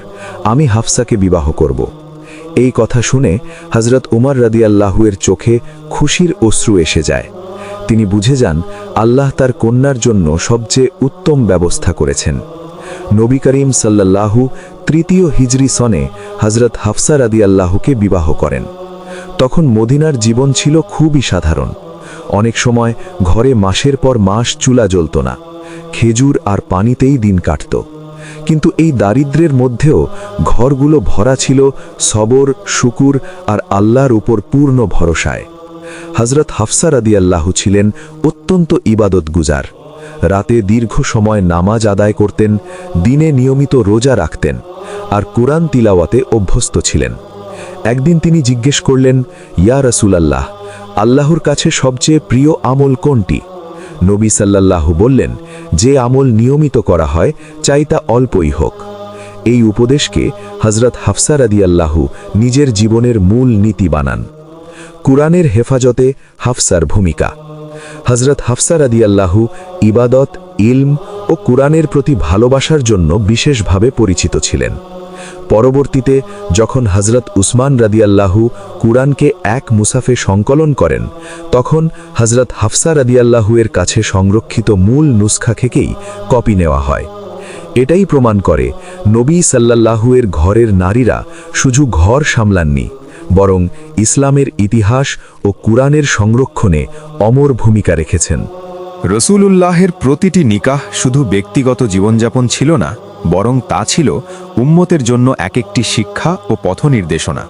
আমি হাফসাকে বিবাহ করব। এই কথা শুনে হযরত ওমর রাদিয়াল্লাহু এর চোখে খুশির অশ্রু এসে যায়। তিনি বুঝে যান আল্লাহ তার কন্যার জন্য সবচেয়ে উত্তম ব্যবস্থা করেছেন। নবী করিম সাল্লাল্লাহু তৃতীয় হিজরি সনে হযরত হাফসা রাদিয়াল্লাহুকে বিবাহ করেন। তখন মদিনার জীবন ছিল খুবই সাধারণ। অনেক সময় ঘরে মাসের পর মাস চুলা জ্বলত না, খেজুর আর পানিতেই দিন কাটত। কিন্তু এই দারিদ্র্যের মধ্যেও ঘরগুলো ভরা ছিল সবর, শুকুর আর আল্লাহর উপর পূর্ণ ভরসায়। হযরত হাফসা রাদিয়াল্লাহু ছিলেন অত্যন্ত ইবাদতগুজার। রাতে দীর্ঘ সময় নামাজ আদায় করতেন, দিনে নিয়মিত রোজা রাখতেন আর কুরআন তিলাওয়াতে অভ্যস্ত ছিলেন। একদিন তিনি জিজ্ঞেস করলেন, ইয়া রাসূলাল্লাহ, আল্লাহর কাছে সবচেয়ে প্রিয় আমল কোনটি? নবী সাল্লাল্লাহু বললেন, যে আমল নিয়মিত করা হয়, চাই তা অল্পই হোক। এই উপদেশকে হযরত হাফসা রাদিয়াল্লাহু নিজের জীবনের মূল নীতি বানান। কুরআনের হেফাজতে হাফসার ভূমিকা। হযরত হাফসা রাদিয়াল্লাহু ইবাদত, ইলম ও কুরআনের প্রতি ভালোবাসার জন্য বিশেষভাবে পরিচিত ছিলেন। পরবর্তীতে যখন হযরত উসমান রাদিয়াল্লাহু কুরআনকে এক মুসাফে সংকলন করেন, তখন হযরত হাফসা রাদিয়াল্লাহু এর কাছে সংরক্ষিত মূল নুসখা থেকেই কপি নেওয়া হয়। এটাই প্রমাণ করে নবী সাল্লাল্লাহু এর ঘরের নারীরা শুধু ঘর সামলাননি, বরং ইসলামের ইতিহাস ও কুরআনের সংরক্ষণে অমর ভূমিকা রেখেছেন। রসূলুল্লাহের প্রতিটি নিকাহ শুধু ব্যক্তিগত জীবনযাপন ছিল না, বরং তা ছিল উম্মতের জন্য এক একটি শিক্ষা ও পথনির্দেশনা।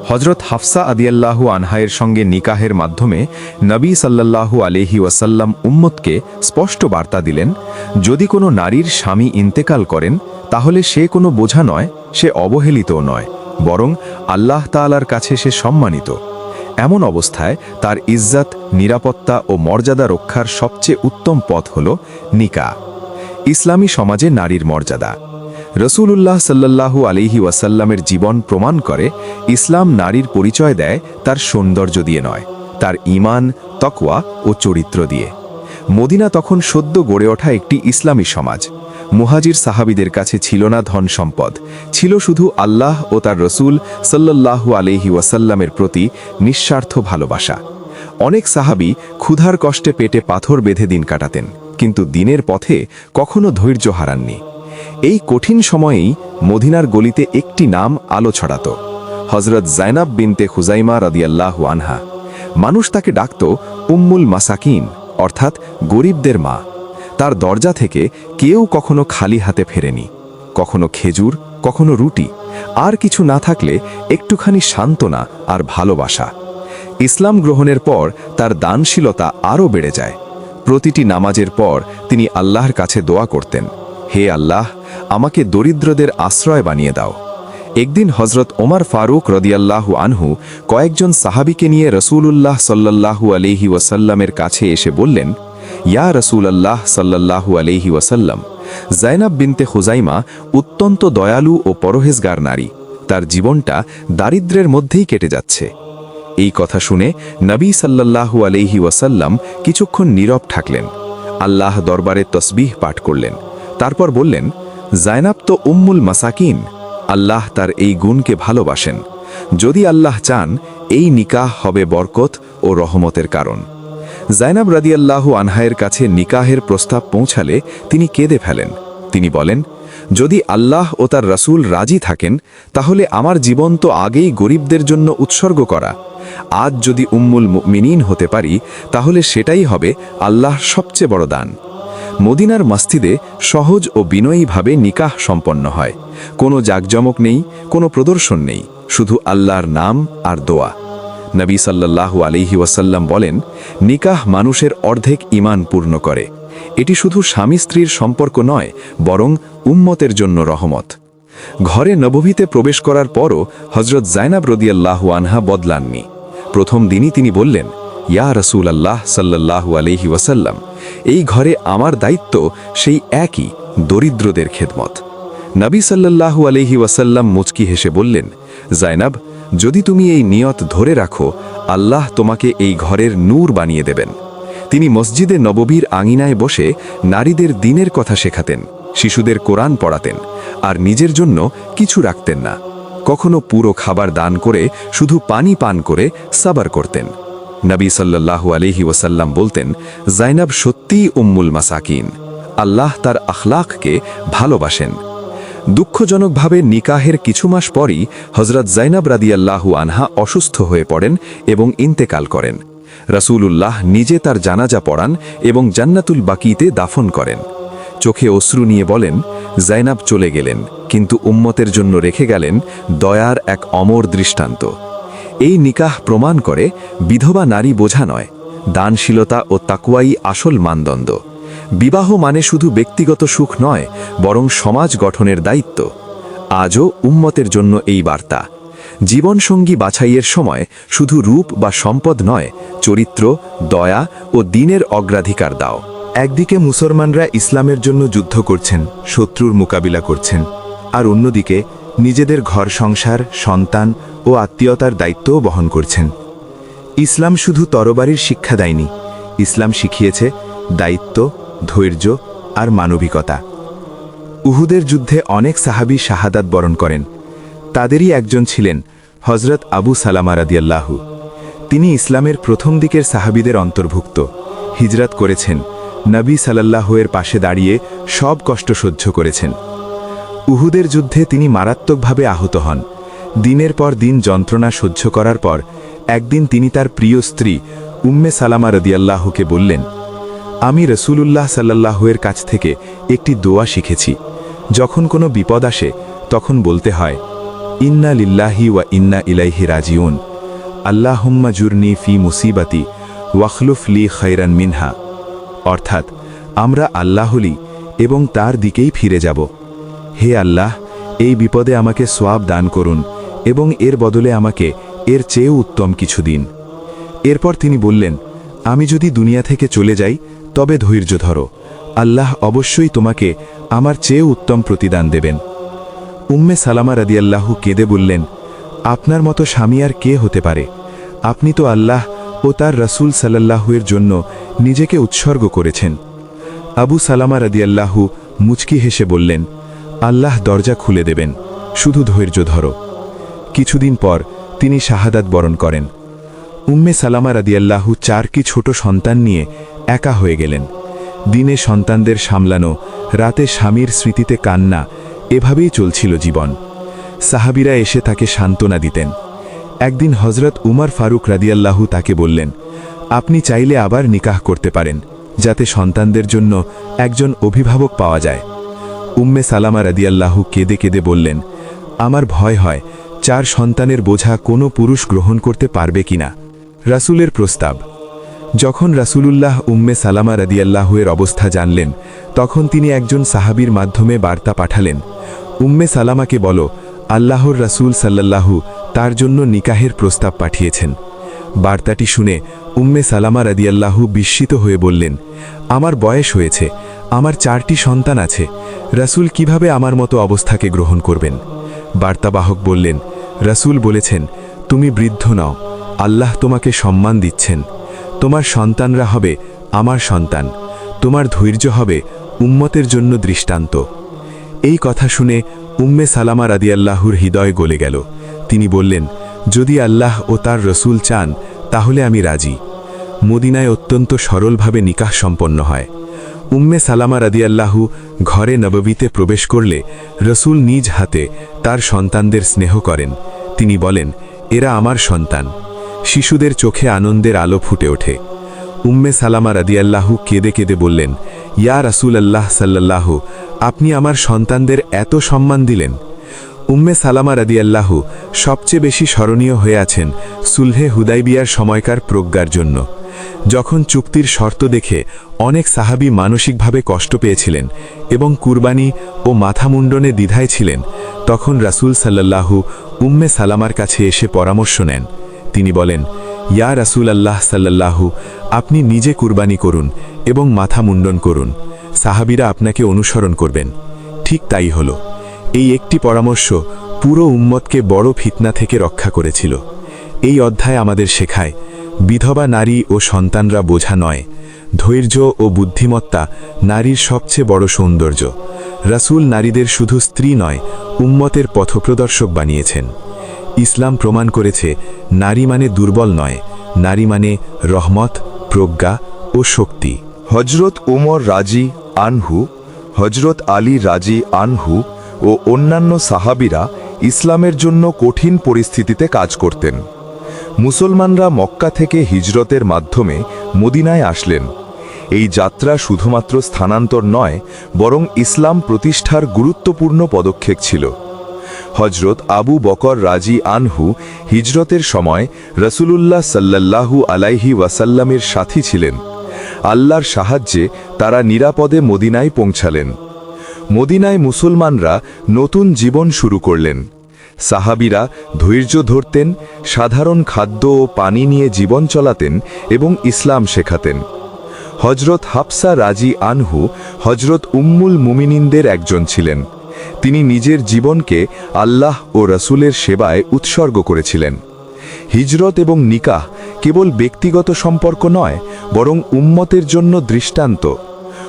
হযরত হাফসা রাদিয়াল্লাহু আনহায়ের সঙ্গে নিকাহের মাধ্যমে নবী সাল্লাল্লাহু আলাইহি ওয়াসাল্লাম উম্মতকে স্পষ্ট বার্তা দিলেন, যদি কোনো নারীর স্বামী ইন্তেকাল করেন, তাহলে সে কোনো বোঝা নয়, সে অবহেলিতও নয়, বরং আল্লাহ তাআলার কাছে সে সম্মানিত। এমন অবস্থায় তার ইজ্জত, নিরাপত্তা ও মর্যাদা রক্ষার সবচেয়ে উত্তম পথ হল নিকাহ। ইসলামী সমাজে নারীর মর্যাদা। রসূলুল্লাহ সাল্লাল্লাহু আলাইহি ওয়াসাল্লামের জীবন প্রমাণ করে, ইসলাম নারীর পরিচয় দেয় তার সৌন্দর্য দিয়ে নয়, তার ঈমান, তাকওয়া ও চরিত্র দিয়ে। মদিনা তখন সদ্য গড়ে ওঠা একটি ইসলামী সমাজ। মুহাজির সাহাবীদের কাছে ছিল না ধন সম্পদ, ছিল শুধু আল্লাহ ও তার রসূল সাল্লাল্লাহু আলাইহি ওয়াসাল্লামের প্রতি নিঃস্বার্থ ভালোবাসা। অনেক সাহাবী ক্ষুধার কষ্টে পেটে পাথর বেঁধে দিন কাটাতেন, কিন্তু দিনের পথে কখনো ধৈর্য হারাননি। এই কঠিন সময়েই মদিনার গলিতে একটি নাম আলো ছড়াত, হযরত যায়নাব বিনতে খুজাইমা রাদিয়াল্লাহু আনহা। মানুষ তাকে ডাকত উম্মুল মাসাকিন, অর্থাৎ গরিবদের মা। তার দরজা থেকে কেউ কখনো খালি হাতে ফেরেনি, কখনো খেজুর, কখনো রুটি, আর কিছু না থাকলে একটুখানি সান্ত্বনা আর ভালোবাসা। ইসলাম গ্রহণের পর তার দানশীলতা আরও বেড়ে যায়। প্রতিটি নামাজের পর তিনি আল্লাহর কাছে দোয়া করতেন, হে আল্লাহ, আমাকে দরিদ্রদের আশ্রয় বানিয়ে দাও। একদিন হযরত ওমর ফারুক রাদিয়াল্লাহু আনহু কয়েকজন সাহাবীকে নিয়ে রসূলুল্লাহ সাল্লাল্লাহু আলাইহি ওয়াসাল্লামের কাছে এসে বললেন, ইয়া রাসূলুল্লাহ সাল্লাল্লাহু আলাইহি ওয়াসাল্লাম, যায়নাব বিনতে খুজাইমা অত্যন্ত দয়ালু ও পরহেজগার নারী, তার জীবনটা দারিদ্র্যের মধ্যেই কেটে যাচ্ছে। এই কথা শুনে নবী সাল্লাল্লাহু আলাইহি ওয়াসাল্লাম কিছুক্ষণ নীরব থাকলেন, আল্লাহ দরবারে তসবিহ পাঠ করলেন, তারপর বললেন, যায়নাব তো উম্মুল মাসাকিন, আল্লাহ তার এই গুণকে ভালোবাসেন। যদি আল্লাহ চান, এই নিকাহ হবে বরকত ও রহমতের কারণ। যায়নাব রাদিয়াল্লাহু আনহায়ের কাছে নিকাহের প্রস্তাব পৌঁছালে তিনি কেঁদে ফেলেন। তিনি বলেন, যদি আল্লাহ ও তার রাসূল রাজি থাকেন, তাহলে আমার জীবন তো আগেই গরিবদের জন্য উৎসর্গ করা। আজ যদি উম্মুল মুমিনিন হতে পারি, তাহলে সেটাই হবে আল্লাহর সবচেয়ে বড় দান। মদিনার মসজিদে সহজ ও বিনয়ীভাবে নিকাহ সম্পন্ন হয়। কোনো জাঁকজমক নেই, কোনো প্রদর্শন নেই, শুধু আল্লাহর নাম আর দোয়া। নবী সাল্লাল্লাহু আলাইহি ওয়াসাল্লাম বলেন, নিকাহ মানুষের অর্ধেক ঈমান পূর্ণ করে। এটি শুধু স্বামী স্ত্রীর সম্পর্ক নয়, বরং উম্মতের জন্য রহমত। ঘরে নববীতে প্রবেশ করার পরও হযরত যায়নাব রাদিয়াল্লাহু আনহা বদলাননি। প্রথম দিনই তিনি বললেন, ইয়া রাসূলুল্লাহ সাল্লাল্লাহু আলাইহি ওয়াসাল্লাম, এই ঘরে আমার দায়িত্ব সেই একই, দরিদ্রদের খেদমত। নবী সাল্লাল্লাহু আলাইহি ওয়াসাল্লাম মুচকি হেসে বললেন, যায়নাব, যদি তুমি এই নিয়ত ধরে রাখো, আল্লাহ তোমাকে এই ঘরের নূর বানিয়ে দেবেন। তিনি মসজিদে নববীর আঙিনায় বসে নারীদের দ্বীনের কথা শেখাতেন, শিশুদের কোরআন পড়াতেন, আর নিজের জন্য কিছু রাখতেন না। কখনো পুরো খাবার দান করে শুধু পানি পান করে সাবার করতেন। নবী সাল্লাল্লাহু আলাইহি ওয়াসাল্লাম বলতেন, যায়নাব সত্যিই উম্মুল মাসাকিন, আল্লাহ তার আখলাককে ভালোবাসেন। দুঃখজনকভাবে নিকাহের কিছু মাস পরই হযরত যায়নাব রাদিয়াল্লাহু আনহা অসুস্থ হয়ে পড়েন এবং ইন্তেকাল করেন। রাসূলুল্লাহ নিজে তার জানাজা পড়ান এবং জান্নাতুল বাকিতে দাফন করেন। চোখে অশ্রু নিয়ে বলেন, জাইনাব চলে গেলেন, কিন্তু উম্মতের জন্য রেখে গেলেন দয়ার এক অমর দৃষ্টান্ত। এই নিকাহ প্রমাণ করে বিধবা নারী বোঝা নয়, দানশীলতা ও তাকওয়াই আসল মানদণ্ড। বিবাহ মানে শুধু ব্যক্তিগত সুখ নয়, বরং সমাজ গঠনের দায়িত্ব। আজও উম্মতের জন্য এই বার্তা, জীবনসঙ্গী বাছাইয়ের সময় শুধু রূপ বা সম্পদ নয়, চরিত্র, দয়া ও দ্বীনের অগ্রাধিকার দাও। একদিকে মুসলমানরা ইসলামের জন্য যুদ্ধ করছেন, শত্রুর মোকাবিলা করছেন, আর অন্যদিকে নিজেদের ঘর সংসার, সন্তান ও আত্মীয়তার দায়িত্বও বহন করছেন। ইসলাম শুধু তরবারির শিক্ষা দেয়নি, ইসলাম শিখিয়েছে দায়িত্ব, ধৈর্য আর মানবিকতা। উহুদের যুদ্ধে অনেক সাহাবী শাহাদাত বরণ করেন। তাদেরই একজন ছিলেন হজরত আবু সালামা রাদিয়াল্লাহু। তিনি ইসলামের প্রথম দিকের সাহাবীদের অন্তর্ভুক্ত। হিজরত করেছেন, নবী সাল্লাল্লাহু এর পাশে দাঁড়িয়ে সব কষ্ট সহ্য করেছেন। উহুদের যুদ্ধে তিনি মারাত্মকভাবে আহত হন। দিনের পর দিন যন্ত্রণা সহ্য করার পর একদিন তিনি তার প্রিয় স্ত্রী উম্মে সালামা রাদিয়াল্লাহুকে বললেন, আমি রসূলুল্লাহ সাল্লাল্লাহু এর কাছ থেকে একটি দোয়া শিখেছি। যখন কোনো বিপদ আসে তখন বলতে হয়, ইন্না লিল্লাহি ওয়া ইন্না ইলাইহি রাজিউন, আল্লাহুম্মা জুরনি ফি মুসিবাতি ওয়াখলুফ লি খায়রান মিনহা। অর্থাৎ, আমরা আল্লাহলি এবং তার দিকেই ফিরে যাব। হে আল্লাহ, এই বিপদে আমাকে সোয়াব দান করুন এবং এর বদলে আমাকে এর চেয়েও উত্তম কিছু দিন। এরপর তিনি বললেন, আমি যদি দুনিয়া থেকে চলে যাই তবে ধৈর্য ধরো, আল্লাহ অবশ্যই তোমাকে আমার চেয়েও উত্তম প্রতিদান দেবেন। উম্মে সালামা রাদিয়াল্লাহু কেঁদে বললেন, আপনার মতো স্বামী আর কে হতে পারে? আপনি তো আল্লাহ ও তার রাসূল সাল্লাল্লাহু এর জন্য নিজেকে উৎসর্গ করেছেন। আবু সালামা রাদিয়াল্লাহু মুচকি হেসে বললেন, আল্লাহ দরজা খুলে দেবেন, শুধু ধৈর্য ধরো। কিছুদিন পর তিনি শাহাদাত বরণ করেন। উম্মে সালামা রাদিয়াল্লাহু 4টি ছোট সন্তান নিয়ে একা হয়ে গেলেন। দিনে সন্তানদের সামলানো, রাতে স্বামীর স্মৃতিতে কান্না, এভাবেই চলছিল জীবন। সাহাবীরা এসে তাকে সান্ত্বনা দিতেন। একদিন হজরত উমর ফারুক রাদিয়াল্লাহু তাকে বললেন, আপনি চাইলে আবার নিকাহ করতে পারেন, যাতে সন্তানদের জন্য একজন অভিভাবক পাওয়া যায়। উম্মে সালামা রাদিয়াল্লাহু কেঁদে কেঁদে বললেন, আমার ভয় হয় 4 সন্তানের বোঝা কোনো পুরুষ গ্রহণ করতে পারবে কিনা। রাসূলের প্রস্তাব। যখন রাসূলুল্লাহ উম্মে সালামা রাদিয়াল্লাহু এর অবস্থা জানলেন, তখন তিনি একজন সাহাবীর মাধ্যমে বার্তা পাঠালেন, উম্মে সালামাকে বলো, আল্লাহর রাসূল সাল্লাল্লাহু তার জন্য নিকাহের প্রস্তাব পাঠিয়েছেন। বার্তাটি শুনে উম্মে সালামা রাদিয়াল্লাহু বিস্মিত হয়ে বললেন, আমার বয়স হয়েছে, আমার 4টি সন্তান আছে, রাসূল কিভাবে আমার মতো অবস্থাকে গ্রহণ করবেন? বার্তাবাহক বললেন, রাসূল বলেছেন, তুমি বৃদ্ধ নও, আল্লাহ তোমাকে সম্মান দিচ্ছেন। তোমার সন্তানরা হবে আমার সন্তান, তোমার ধৈর্য হবে উম্মতের জন্য দৃষ্টান্ত। এই কথা শুনে উম্মে সালামা রাদিয়াল্লাহুর হৃদয় গলে গেল। তিনি বললেন, যদি আল্লাহ ও তার রসূল চান তাহলে আমি রাজি। মদিনায় অত্যন্ত সরলভাবে নিকাহ সম্পন্ন হয়। উম্মে সালামা রাদিয়াল্লাহু ঘরে নববীতে প্রবেশ করলে রসূল নিজ হাতে তার সন্তানদের স্নেহ করেন। তিনি বলেন, এরা আমার সন্তান। শিশুদের চোখে আনন্দের আলো ফুটে ওঠে। উম্মে সালামা রাদিয়াল্লাহু কেঁদে কেঁদে বললেন, ইয়া রাসূলুল্লাহ সাল্লাল্লাহু, আপনি আমার সন্তানদের এত সম্মান দিলেন। উম্মে সালামা রাদিয়াল্লাহু সবচেয়ে বেশি স্মরণীয় হয়ে আছেন সুলহে হুদাইবিয়ার সময়কার প্রজ্ঞার জন্য। যখন চুক্তির শর্ত দেখে অনেক সাহাবী মানসিকভাবে কষ্ট পেয়েছিলেন এবং কুরবানি ও মাথা মুন্ডনে দ্বিধায় ছিলেন, তখন রাসূল সাল্লাল্লাহু উম্মে সালামার কাছে এসে পরামর্শ নেন। তিনি বলেন, ইয়া রাসূলুল্লাহ সাল্লাল্লাহু, আপনি নিজে কুরবানি করুন এবং মাথা মুন্ডন করুন, সাহাবীরা আপনাকে অনুসরণ করবেন। ঠিক তাই হলো। এই একটি পরামর্শ পুরো উম্মতকে বড় ফিতনা থেকে রক্ষা করেছিল। এই অধ্যায় আমাদের শেখায়, বিধবা নারী ও সন্তানরা বোঝা নয়, ধৈর্য ও বুদ্ধিমত্তা নারীর সবচেয়ে বড় সৌন্দর্য। রাসূল নারীদের শুধু স্ত্রী নয়, উম্মতের পথপ্রদর্শক বানিয়েছেন। ইসলাম প্রমাণ করেছে, নারী মানে দুর্বল নয়, নারী মানে রহমত, প্রজ্ঞা ও শক্তি। হজরত ওমর রাজি আনহু, হজরত আলী রাজি আনহু ও অন্যান্য সাহাবীরা ইসলামের জন্য কঠিন পরিস্থিতিতে কাজ করতেন। মুসলমানরা মক্কা থেকে হিজরতের মাধ্যমে মদিনায় আসলেন। এই যাত্রা শুধুমাত্র স্থানান্তর নয়, বরং ইসলাম প্রতিষ্ঠার গুরুত্বপূর্ণ পদক্ষেপ ছিল। হজরত আবু বকর রাজি আনহু হিজরতের সময় রাসূলুল্লাহ সাল্লাল্লাহু আলাইহি ওয়াসাল্লামের সাথী ছিলেন। আল্লাহর সাহায্যে তারা নিরাপদে মদিনায় পৌঁছালেন। মদিনায় মুসলমানরা নতুন জীবন শুরু করলেন। সাহাবীরা ধৈর্য ধরতেন, সাধারণ খাদ্য ও পানি নিয়ে জীবন চলাতেন এবং ইসলাম শেখাতেন। হজরত হাফসা রাজি আনহু হজরত উম্মুল মুমিনিনদের একজন ছিলেন। তিনি নিজের জীবনকে আল্লাহ ও রাসূলের সেবায় উৎসর্গ করেছিলেন। হিজরত এবং নিকাহ কেবল ব্যক্তিগত সম্পর্ক নয়, বরং উম্মতের জন্য দৃষ্টান্ত।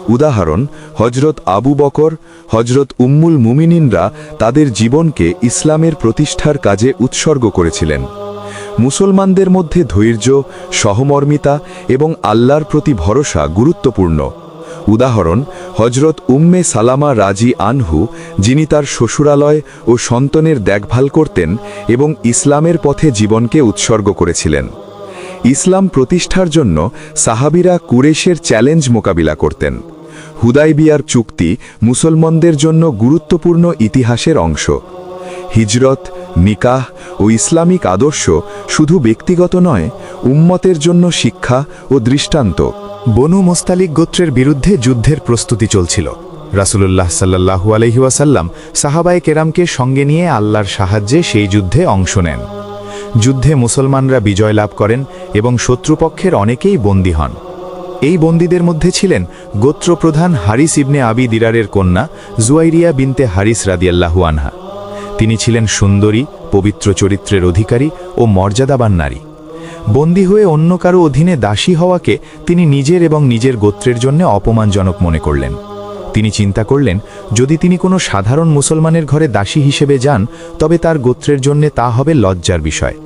উদাহরণ, হজরত আবু বকর, হজরত উম্মুল মুমিনিনরা তাদের জীবনকে ইসলামের প্রতিষ্ঠার কাজে উৎসর্গ করেছিলেন। মুসলমানদের মধ্যে ধৈর্য, সহমর্মিতা এবং আল্লাহর প্রতি ভরসা গুরুত্বপূর্ণ। উদাহরণ, হজরত উম্মে সালামা রাজি আনহু, যিনি তার শ্বশুরালয় ও সন্তানের দেখভাল করতেন এবং ইসলামের পথে জীবনকে উৎসর্গ করেছিলেন। ইসলাম প্রতিষ্ঠার জন্য সাহাবীরা কুরেশের চ্যালেঞ্জ মোকাবিলা করতেন। হুদাইবিয়ার চুক্তি মুসলমানদের জন্য গুরুত্বপূর্ণ ইতিহাসের অংশ। হিজরত, নিকাহ ও ইসলামিক আদর্শ শুধু ব্যক্তিগত নয়, উম্মতের জন্য শিক্ষা ও দৃষ্টান্ত। বনু মুস্তালিক গোত্রের বিরুদ্ধে যুদ্ধের প্রস্তুতি চলছিল। রাসূলুল্লাহ সাল্লাল্লাহু আলাইহি ওয়াসাল্লাম সাহাবায়ে কেরামকে সঙ্গে নিয়ে আল্লাহর সাহায্যে সেই যুদ্ধে অংশ নেন। যুদ্ধে মুসলমানরা বিজয় লাভ করেন এবং শত্রুপক্ষের অনেকেই বন্দী হন। এই বন্দীদের মধ্যে ছিলেন গোত্রপ্রধান হারিস ইবনে আবি দিরারের কন্যা জুয়াইরিয়া বিনতে হারিস রাদিয়াল্লাহু আনহা। তিনি ছিলেন সুন্দরী, পবিত্র চরিত্রের অধিকারী ও মর্যাদাবান নারী। বন্দী হয়ে অন্য কারো অধীনে দাসী হওয়াকে তিনি নিজের এবং নিজের গোত্রের জন্য অপমানজনক মনে করলেন। তিনি চিন্তা করলেন, যদি তিনি কোনো সাধারণ মুসলমানের ঘরে দাসী হিসেবে যান, তবে তার গোত্রের জন্য তা হবে লজ্জার বিষয়।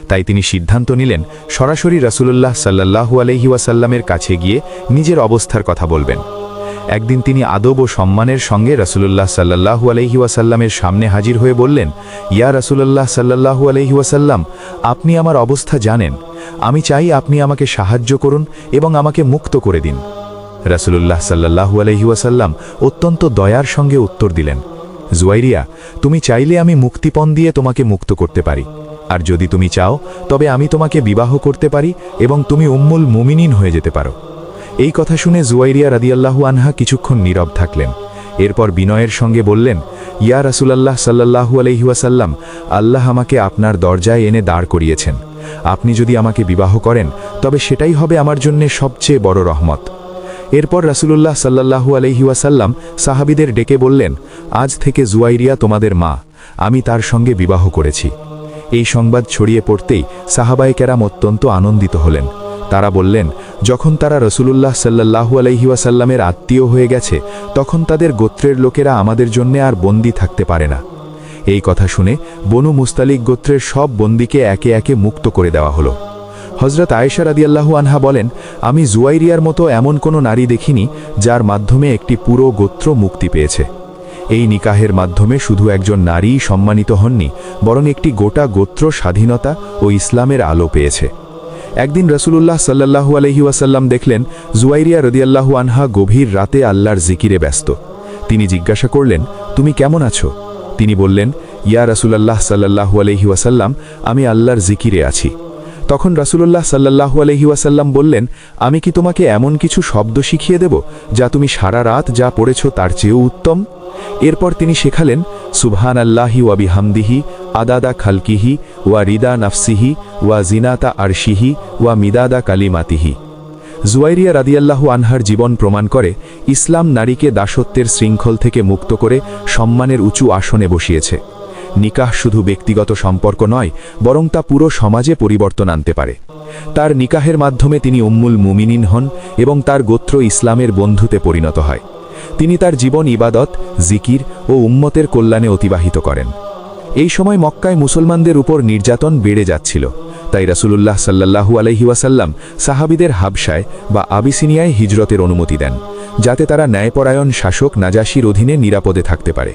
তাই তিনি সিদ্ধান্ত নিলেন সরাসরি রাসূলুল্লাহ সাল্লাল্লাহু আলাইহি ওয়াসাল্লামের কাছে গিয়ে নিজের অবস্থার কথা বলবেন। একদিন তিনি আদব ও সম্মানের সঙ্গে রাসূলুল্লাহ সাল্লাল্লাহু আলাইহি ওয়াসাল্লামের সামনে হাজির হয়ে বললেন, ইয়া রাসূলুল্লাহ সাল্লাল্লাহু আলাইহি ওয়াসাল্লাম, আপনি আমার অবস্থা জানেন। আমি চাই আপনি আমাকে সাহায্য করুন এবং আমাকে মুক্ত করে দিন। রাসূলুল্লাহ সাল্লাল্লাহু আলাইহি ওয়াসাল্লাম অত্যন্ত দয়ার সঙ্গে উত্তর দিলেন, জুয়াইরিয়া, তুমি চাইলে আমি মুক্তিপণ দিয়ে তোমাকে মুক্ত করতে পারি। আর যদি তুমি চাও, তবে আমি তোমাকে বিবাহ করতে পারি এবং তুমি উম্মুল মুমিনিন হয়ে যেতে পারো। এই কথা শুনে জুয়াইরিয়া রাদিয়াল্লাহু আনহা কিছুক্ষণ নীরব থাকলেন। এরপর বিনয়ের সঙ্গে বললেন, ইয়া রাসূলুল্লাহ সাল্লাল্লাহু আলাইহি ওয়াসাল্লাম, আল্লাহ আমাকে আপনার দরজায় এনে দাঁড় করিয়েছেন। আপনি যদি আমাকে বিবাহ করেন, তবে সেটাই হবে আমার জন্য সবচেয়ে বড় রহমত। এরপর রাসূলুল্লাহ সাল্লাল্লাহু আলাইহি ওয়াসাল্লাম সাহাবীদের ডেকে বললেন, আজ থেকে জুয়াইরিয়া তোমাদের মা, আমি তার সঙ্গে বিবাহ করেছি। এই সংবাদ ছড়িয়ে পড়তেই সাহাবায়ে কেরাম অত্যন্ত আনন্দিত হলেন। তারা বললেন, যখন তারা রাসূলুল্লাহ সাল্লাল্লাহু আলাইহি ওয়াসাল্লামের আত্মীয় হয়ে গেছে, তখন তাদের গোত্রের লোকেরা আমাদের জন্য আর বন্দী থাকতে পারে না। এই কথা শুনে বনু মুস্তালিক গোত্রের সব বন্দীকে একে একে মুক্ত করে দেওয়া হলো। হযরত আয়েশা রাদিয়াল্লাহু আনহা বলেন, আমি জুয়াইরিয়ার মতো এমন কোনো নারী দেখিনি যার মাধ্যমে একটি পুরো গোত্র মুক্তি পেয়েছে। এই নিকাহের মাধ্যমে শুধু একজন নারীই সম্মানিত হননি, বরং একটি গোটা গোত্র স্বাধীনতা ও ইসলামের আলো পেয়েছে। একদিন রাসূলুল্লাহ সাল্লাল্লাহু আলাইহি ওয়াসাল্লাম দেখলেন জুয়াইরিয়া রাদিয়াল্লাহু আনহা গভীর রাতে আল্লাহর জিকিরে ব্যস্ত। তিনি জিজ্ঞাসা করলেন, তুমি কেমন আছো? তিনি বললেন, ইয়া রাসূলুল্লাহ সাল্লাল্লাহু আলাইহি ওয়াসাল্লাম, আমি আল্লাহর জিকিরে আছি। তখন রাসূলুল্লাহ সাল্লাল্লাহু আলাইহি ওয়াসাল্লাম বললেন, আমি কি তোমাকে এমন কিছু শব্দ শিখিয়ে দেব যা তুমি সারা রাত যা পড়েছ তার চেয়েও উত্তম? এরপর তিনি শেখালেন, সুবহানাল্লাহি ওয়া বিহামদিহি আদাদা খালকিহি ওয়া রিদা নাফসিহি ওয়া জিনাতা আরশিহি ওয়া মিদাদা কালিমাতিহি। জুয়াইরিয়া রাদিয়াল্লাহু আনহার জীবন প্রমাণ করে, ইসলাম নারীকে দাসত্বের শৃঙ্খল থেকে মুক্ত করে সম্মানের উঁচু আসনে বসিয়েছে। নিকাহ শুধু ব্যক্তিগত সম্পর্ক নয়, বরং তা পুরো সমাজে পরিবর্তন আনতে পারে। তার নিকাহের মাধ্যমে তিনি উম্মুল মুমিনিন হন এবং তার গোত্র ইসলামের বন্ধুতে পরিণত হয়। তিনি তার জীবন ইবাদত, জিকির ও উম্মতের কল্যাণে অতিবাহিত করেন। এই সময় মক্কায় মুসলমানদের উপর নির্যাতন বেড়ে যাচ্ছিল। তাই রাসূলুল্লাহ সাল্লাল্লাহু আলাইহি ওয়াসাল্লাম সাহাবীদের হাবশায় বা আবিসিনিয়ায় হিজরতের অনুমতি দেন, যাতে তারা ন্যায়পরায়ণ শাসক নাজাশির অধীনে নিরাপদে থাকতে পারে।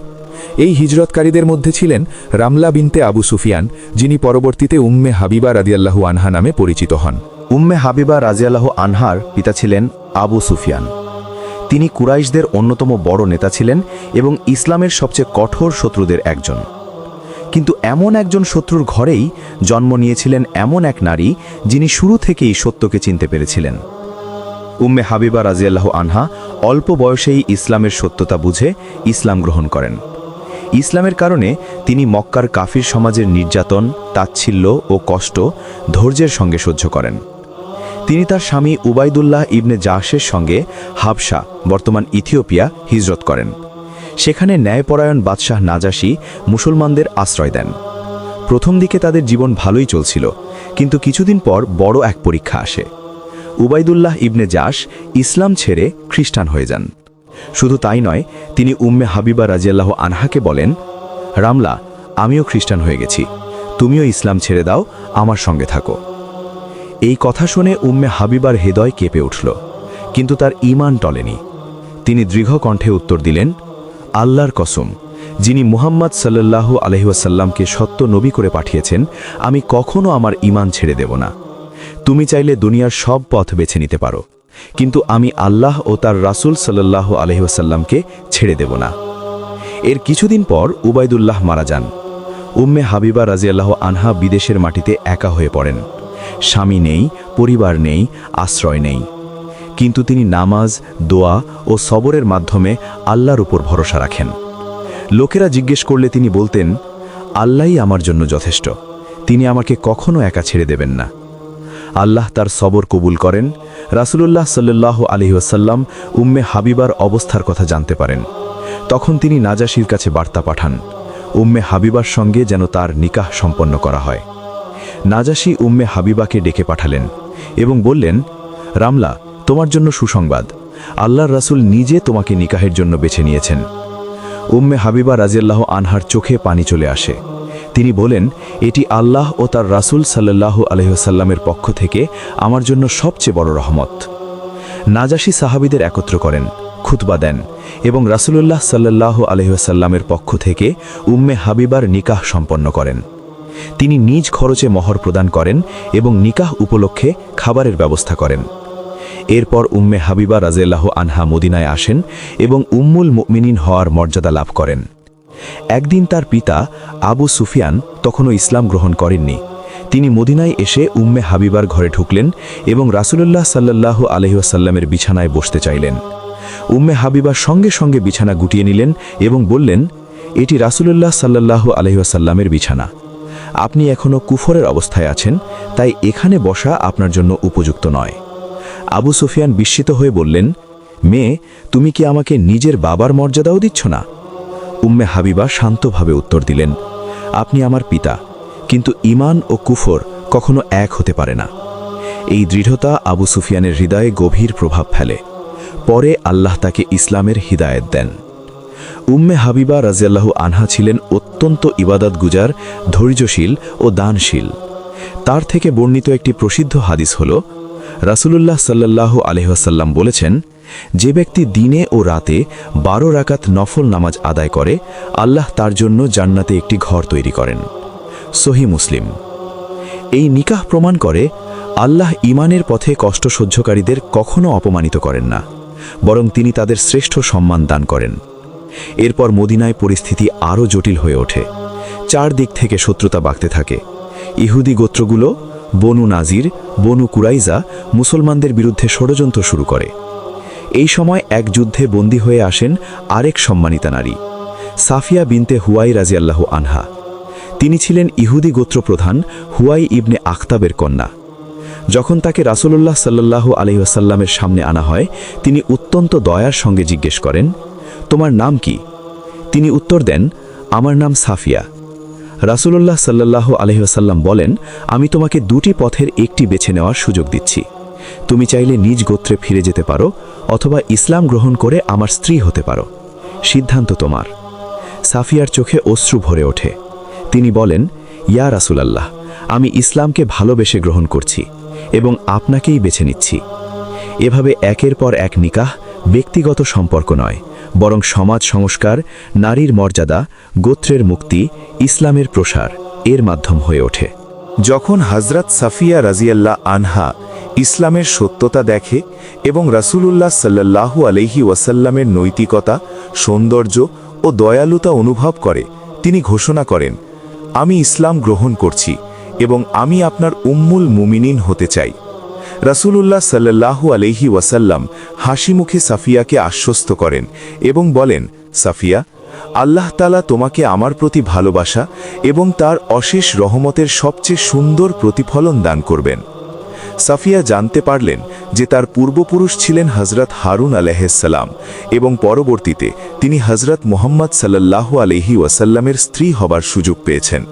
এই হিজরতকারীদের মধ্যে ছিলেন রামলা বিনতে আবু সুফিয়ান, যিনি পরবর্তীতে উম্মে হাবিবা রাদিয়াল্লাহু আনহা নামে পরিচিত হন। উম্মে হাবিবা রাদিয়াল্লাহু আনহার পিতা ছিলেন আবু সুফিয়ান। তিনি কুরাইশদের অন্যতম বড় নেতা ছিলেন এবং ইসলামের সবচেয়ে কঠোর শত্রুদের একজন। কিন্তু এমন একজন শত্রুর ঘরেই জন্ম নিয়েছিলেন এমন এক নারী যিনি শুরু থেকেই সত্যকে চিনতে পেরেছিলেন। উম্মে হাবিবা রাজিয়াল্লাহু আনহা অল্প বয়সেই ইসলামের সত্যতা বুঝে ইসলাম গ্রহণ করেন। ইসলামের কারণে তিনি মক্কার কাফির সমাজের নির্যাতন, তাচ্ছিল্য ও কষ্ট ধৈর্যের সঙ্গে সহ্য করেন। তিনি তার স্বামী উবাইদুল্লাহ ইবনে জাহশের সঙ্গে হাবশা, বর্তমান ইথিওপিয়া, হিজরত করেন। সেখানে ন্যায়পরায়ণ বাদশাহ নাজাশী মুসলমানদের আশ্রয় দেন। প্রথম দিকে তাদের জীবন ভালোই চলছিল, কিন্তু কিছুদিন পর বড় এক পরীক্ষা আসে। উবাইদুল্লাহ ইবনে জাশ ইসলাম ছেড়ে খ্রিস্টান হয়ে যান। শুধু তাই নয়, তিনি উম্মে হাবিবা রাজিয়াল্লাহু আনহাকে বলেন, রামলা, আমিও খ্রিস্টান হয়ে গেছি, তুমিও ইসলাম ছেড়ে দাও, আমার সঙ্গে থাকো। এই কথা শুনে উম্মে হাবিবার হৃদয় কেঁপে উঠল, কিন্তু তার ঈমান টলেনি। তিনি দৃঢ় কণ্ঠে উত্তর দিলেন, আল্লাহর কসম, যিনি মুহাম্মদ সাল্লাল্লাহু আলাইহি ওয়াসাল্লামকে সত্য নবী করে পাঠিয়েছেন, আমি কখনো আমার ঈমান ছেড়ে দেব না। তুমি চাইলে দুনিয়ার সব পথ বেছে নিতে পারো, কিন্তু আমি আল্লাহ ও তার রাসূল সাল্লাল্লাহু আলাইহি ওয়াসাল্লামকে ছেড়ে দেব না। এর কিছুদিন পর উবাইদুল্লাহ মারা যান। উম্মে হাবিবা রাজিয়াল্লাহু আনহা বিদেশের মাটিতে একা হয়ে পড়েন। স্বামী নেই, পরিবার নেই, আশ্রয় নেই। কিন্তু তিনি নামাজ, দোয়া ও সবরের মাধ্যমে আল্লাহর উপর ভরসা রাখেন। লোকেরা জিজ্ঞেস করলে তিনি বলতেন, আল্লাহই আমার জন্য যথেষ্ট, তিনি আমাকে কখনো একা ছেড়ে দেবেন না। আল্লাহ তার সবর কবুল করেন। রাসূলুল্লাহ সাল্লাল্লাহু আলাইহি ওয়াসাল্লাম উম্মে হাবিবার অবস্থার কথা জানতে পারেন। তখন তিনি নাজাশীর কাছে বার্তা পাঠান, উম্মে হাবিবার সঙ্গে যেন তার নিকাহ সম্পন্ন করা হয়। নাজাশী উম্মে হাবিবাকে ডেকে পাঠালেন এবং বললেন, রামলা, তোমার জন্য সুসংবাদ, আল্লাহর রাসূল নিজে তোমাকে নিকাহের জন্য বেছে নিয়েছেন। উম্মে হাবিবা রাজিয়াল্লাহু আনহার চোখে পানি চলে আসে। তিনি বলেন, এটি আল্লাহ ও তার রাসূল সাল্লাল্লাহু আলাইহি ওয়াসাল্লামের পক্ষ থেকে আমার জন্য সবচেয়ে বড় রহমত। নাজাশী সাহাবীদের একত্র করেন, খুতবা দেন এবং রাসূলুল্লাহ সাল্লাল্লাহু আলাইহি ওয়াসাল্লামের পক্ষ থেকে উম্মে হাবিবার নিকাহ সম্পন্ন করেন। তিনি নিজ খরচে মহর প্রদান করেন এবং নিকাহ উপলক্ষে খাবারের ব্যবস্থা করেন। এরপর উম্মে হাবিবা রাজিয়াল্লাহু আনহা মদিনায় আসেন এবং উম্মুল মুমিনিন হওয়ার মর্যাদা লাভ করেন। একদিন তার পিতা আবু সুফিয়ান তখনও ইসলাম গ্রহণ করেননি। তিনি মদিনায় এসে উম্মে হাবিবার ঘরে ঢুকলেন এবং রাসূলুল্লাহ সাল্লাল্লাহু আলাইহি ওয়াসাল্লামের বিছানায় বসতে চাইলেন। উম্মে হাবিবা সঙ্গে সঙ্গে বিছানা গুটিয়ে নিলেন এবং বললেন, এটি রাসূলুল্লাহ সাল্লাল্লাহু আলাইহি ওয়াসাল্লামের বিছানা। আপনি এখনও কুফরের অবস্থায় আছেন, তাই এখানে বসা আপনার জন্য উপযুক্ত নয়। আবু সুফিয়ান বিস্মিত হয়ে বললেন, মেয়ে, তুমি কি আমাকে নিজের বাবার মর্যাদাও দিচ্ছ না? উম্মে হাবিবা শান্তভাবে উত্তর দিলেন, আপনি আমার পিতা, কিন্তু ঈমান ও কুফর কখনো এক হতে পারে না। এই দৃঢ়তা আবু সুফিয়ানের হৃদয়ে গভীর প্রভাব ফেলে। পরে আল্লাহ তাকে ইসলামের হিদায়েত দেন। উম্মে হাবিবা রাজিয়াল্লাহু আনহা ছিলেন অত্যন্ত ইবাদতগুজার, ধৈর্যশীল ও দানশীল। তার থেকে বর্ণিত একটি প্রসিদ্ধ হাদিস হল, রাসূলুল্লাহ সাল্লাল্লাহু আলাইহি ওয়াসাল্লাম বলেছেন, যে ব্যক্তি দিনে ও রাতে 12 রাকাত নফল নামাজ আদায় করে, আল্লাহ তার জন্য জান্নাতে একটি ঘর তৈরি করেন। সহিহ মুসলিম। এই নিকাহ প্রমাণ করে আল্লাহ ঈমানের পথে কষ্ট সহ্যকারীদের কখনো অপমানিত করেন না, বরং তিনি তাদের শ্রেষ্ঠ সম্মান দান করেন। এরপর মদিনায় পরিস্থিতি আরও জটিল হয়ে ওঠে। চারদিক থেকে শত্রুতা বাড়তে থাকে। ইহুদি গোত্রগুলো বনু নাজির, বনু কুরাইজা মুসলমানদের বিরুদ্ধে ষড়যন্ত্র শুরু করে। এই সময় এক যুদ্ধে বন্দী হয়ে আসেন আরেক সম্মানিতা নারী, সাফিয়া বিনতে হুয়াই রাজিয়াল্লাহু আনহা। তিনি ছিলেন ইহুদি গোত্রপ্রধান হুয়াই ইবনে আখতাবের কন্যা। যখন তাকে রাসূলুল্লাহ সাল্লাল্লাহু আলাইহি ওয়াসাল্লামের সামনে আনা হয়, তিনি অত্যন্ত দয়ার সঙ্গে জিজ্ঞেস করেন, তোমার নাম কি? তিনি উত্তর দেন, আমার নাম সাফিয়া। রাসূলুল্লাহ সাল্লাল্লাহু আলাইহি ওয়াসাল্লাম বলেন, আমি তোমাকে দুটি পথের একটি বেছে নেওয়ার সুযোগ দিচ্ছি। তুমি চাইলে নিজ গোত্রে ফিরে যেতে পারো, অথবা ইসলাম গ্রহণ করে আমার স্ত্রী হতে পারো। সিদ্ধান্ত তোমার। সাফিয়ার চোখে অশ্রু ভরে ওঠে। তিনি বলেন, ইয়া রাসূলুল্লাহ, আমি ইসলামকে ভালোবেসে গ্রহণ করছি এবং আপনাকেই বেছে নিচ্ছি। এভাবে একের পর এক নিকাহ ব্যক্তিগত সম্পর্ক নয়, বরং সমাজ সংস্কার, নারীর মর্যাদা, গোত্রের মুক্তি, ইসলামের প্রসার এর মাধ্যম হয়ে ওঠে। যখন হযরত সাফিয়া রাজিয়াল্লাহ আনহা ইসলামের সত্যতা দেখে এবং রাসূলুল্লাহ সাল্লাল্লাহু আলাইহি ওয়াসাল্লামের নৈতিকতা, সৌন্দর্য ও দয়ালুতা অনুভব করে, তিনি ঘোষণা করেন, আমি ইসলাম গ্রহণ করছি এবং আমি আপনার উম্মুল মুমিনিন হতে চাই। রাসূলুল্লাহ সাল্লাল্লাহু আলাইহি ওয়াসাল্লাম হাসিমুখে সাফিয়াকে আশ্বস্ত করেন এবং বলেন, সাফিয়া, আল্লাহ তাআলা তোমাকে আমার প্রতি ভালোবাসা এবং তার অশেষ রহমতের সবচেয়ে সুন্দর প্রতিফলন দান করবেন। সাফিয়া জানতে পারলেন যে তার পূর্বপুরুষ ছিলেন হযরত হারুন আলাইহিসসালাম এবং পরবর্তীতে তিনি হযরত মুহাম্মদ সাল্লাল্লাহু আলাইহি ওয়াসাল্লামের স্ত্রী হবার সুযোগ পেয়েছেন।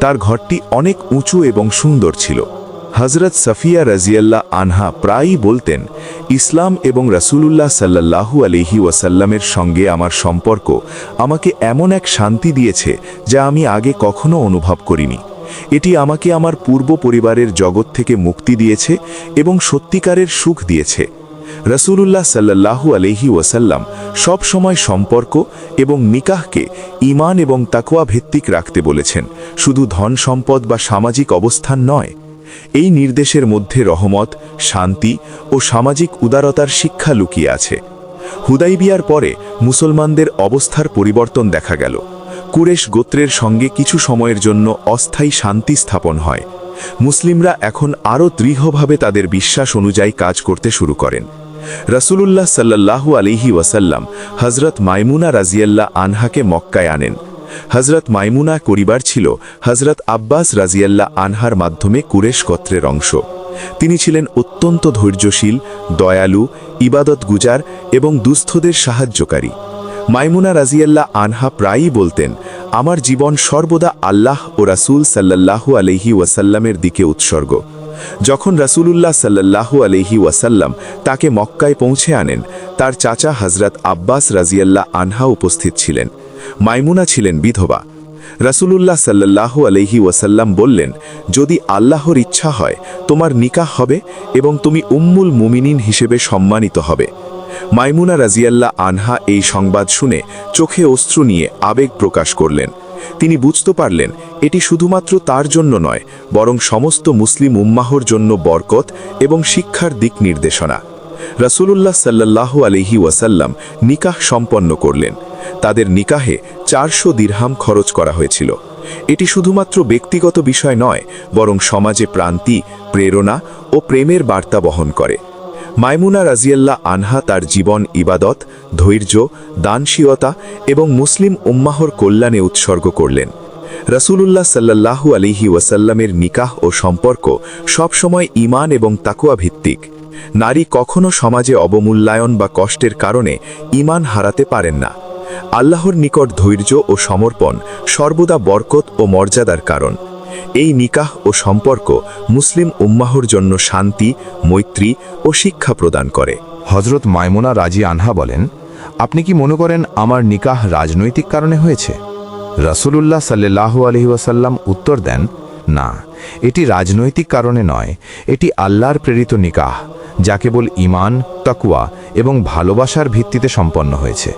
তার ঘরটি অনেক উঁচু এবং সুন্দর ছিল। হযরত সাফিয়া রাজিয়াল্লাহ আনহা প্রায়ই বলতেন, ইসলাম এবং রাসূলুল্লাহ সাল্লাল্লাহু আলাইহি ওয়াসাল্লামের সঙ্গে আমার সম্পর্ক আমাকে এমন এক শান্তি দিয়েছে যা আমি আগে কখনো অনুভব করিনি। এটি আমাকে আমার পূর্ব পরিবারের জগৎ থেকে মুক্তি দিয়েছে এবং সত্যিকারের সুখ দিয়েছে। রাসূলুল্লাহ সাল্লাল্লাহু আলাইহি ওয়াসাল্লাম সব সময় সম্পর্ক এবং নিকাহকে ঈমান এবং তাকওয়া ভিত্তিক রাখতে বলেছেন, শুধু ধন সম্পদ বা সামাজিক অবস্থান নয়। এই নির্দেশের মধ্যে রহমত, শান্তি ও সামাজিক উদারতার শিক্ষা লুকিয়ে আছে। হুদাইবিয়ার পরে মুসলমানদের অবস্থার পরিবর্তন দেখা গেল। কুরেশ গোত্রের সঙ্গে কিছু সময়ের জন্য অস্থায়ী শান্তি স্থাপন হয়। মুসলিমরা এখন আরও দৃঢ়ভাবে তাদের বিশ্বাস অনুযায়ী কাজ করতে শুরু করেন। রাসূলুল্লাহ সাল্লাল্লাহু আলাইহি ওয়াসাল্লাম হযরত মাইমুনা রাজিয়াল্লাহ আনহাকে মক্কায় আনেন। হযরত মাইমুনা পরিবার ছিল হযরত আব্বাস রাজিয়াল্লাহ আনহার মাধ্যমে কুরেশ গোত্রের অংশ। তিনি ছিলেন অত্যন্ত ধৈর্যশীল, দয়ালু, ইবাদতগুজার এবং দুস্থদের সাহায্যকারী। মাইমুনা রাজিয়াল্লাহ আনহা প্রায়ই বলতেন, আমার জীবন সর্বদা আল্লাহ ও রাসূল সাল্লাল্লাহু আলাইহি ওয়াসাল্লামের দিকে উৎসর্গ। যখন রাসূলুল্লাহ সাল্লাল্লাহু আলাইহি ওয়াসাল্লাম তাকে মক্কায় পৌঁছে আনেন, তার চাচা হযরত আব্বাস রাজিয়াল্লাহ আনহা উপস্থিত ছিলেন। মাইমুনা ছিলেন বিধবা। রাসূলুল্লাহ সাল্লাল্লাহু আলাইহি ওয়াসাল্লাম বললেন, যদি আল্লাহর ইচ্ছা হয় তোমার নিকাহ হবে এবং তুমি উম্মুল মুমিনিন হিসেবে সম্মানিত হবে। মাইমুনা রাজিয়াল্লাহ আনহা এই সংবাদ শুনে চোখে অশ্রু নিয়ে আবেগ প্রকাশ করলেন। তিনি বুঝতে পারলেন এটি শুধুমাত্র তার জন্য নয়, বরং সমস্ত মুসলিম উম্মাহর জন্য বরকত এবং শিক্ষার দিক নির্দেশনা। রাসূলুল্লাহ সাল্লাল্লাহু আলাইহি ওয়াসাল্লাম নিকাহ সম্পন্ন করলেন। তাদের নিকাহে 400 দিরহাম খরচ করা হয়েছিল। এটি শুধুমাত্র ব্যক্তিগত বিষয় নয়, বরং সমাজে প্রান্তি, প্রেরণা ও প্রেমের বার্তা বহন করে। মাইমুনা রাজিয়াল্লাহ আনহা তার জীবন ইবাদত, ধৈর্য, দানশীলতা এবং মুসলিম উম্মাহর কল্যাণে উৎসর্গ করলেন। রাসূলুল্লাহ সাল্লাল্লাহু আলাইহি ওয়াসাল্লামের নিকাহ ও সম্পর্ক সবসময় ঈমান এবং তাকওয়া ভিত্তিক। নারী কখনো সমাজে অবমূল্যায়ন বা কষ্টের কারণে ঈমান হারাতে পারেন না। আল্লাহর নিকট ধৈর্য ও সমর্পণ সর্বদা বরকত ও মর্যাদার কারণ। এই নিকাহ ও সম্পর্ক মুসলিম উম্মাহর জন্য শান্তি, মৈত্রী ও শিক্ষা প্রদান করে। হযরত মাইমুনা রাজি আনহা বলেন, আপনি কি মনে করেন আমার নিকাহ রাজনৈতিক কারণে হয়েছে? রাসূলুল্লাহ সাল্লাল্লাহু আলাইহি ওয়াসাল্লাম উত্তর দেন, না, এটি রাজনৈতিক কারণে নয়, এটি আল্লাহর প্রেরিত নিকাহ, যা কেবল ঈমান, তাকওয়া এবং ভালোবাসার ভিত্তিতে সম্পন্ন হয়েছে।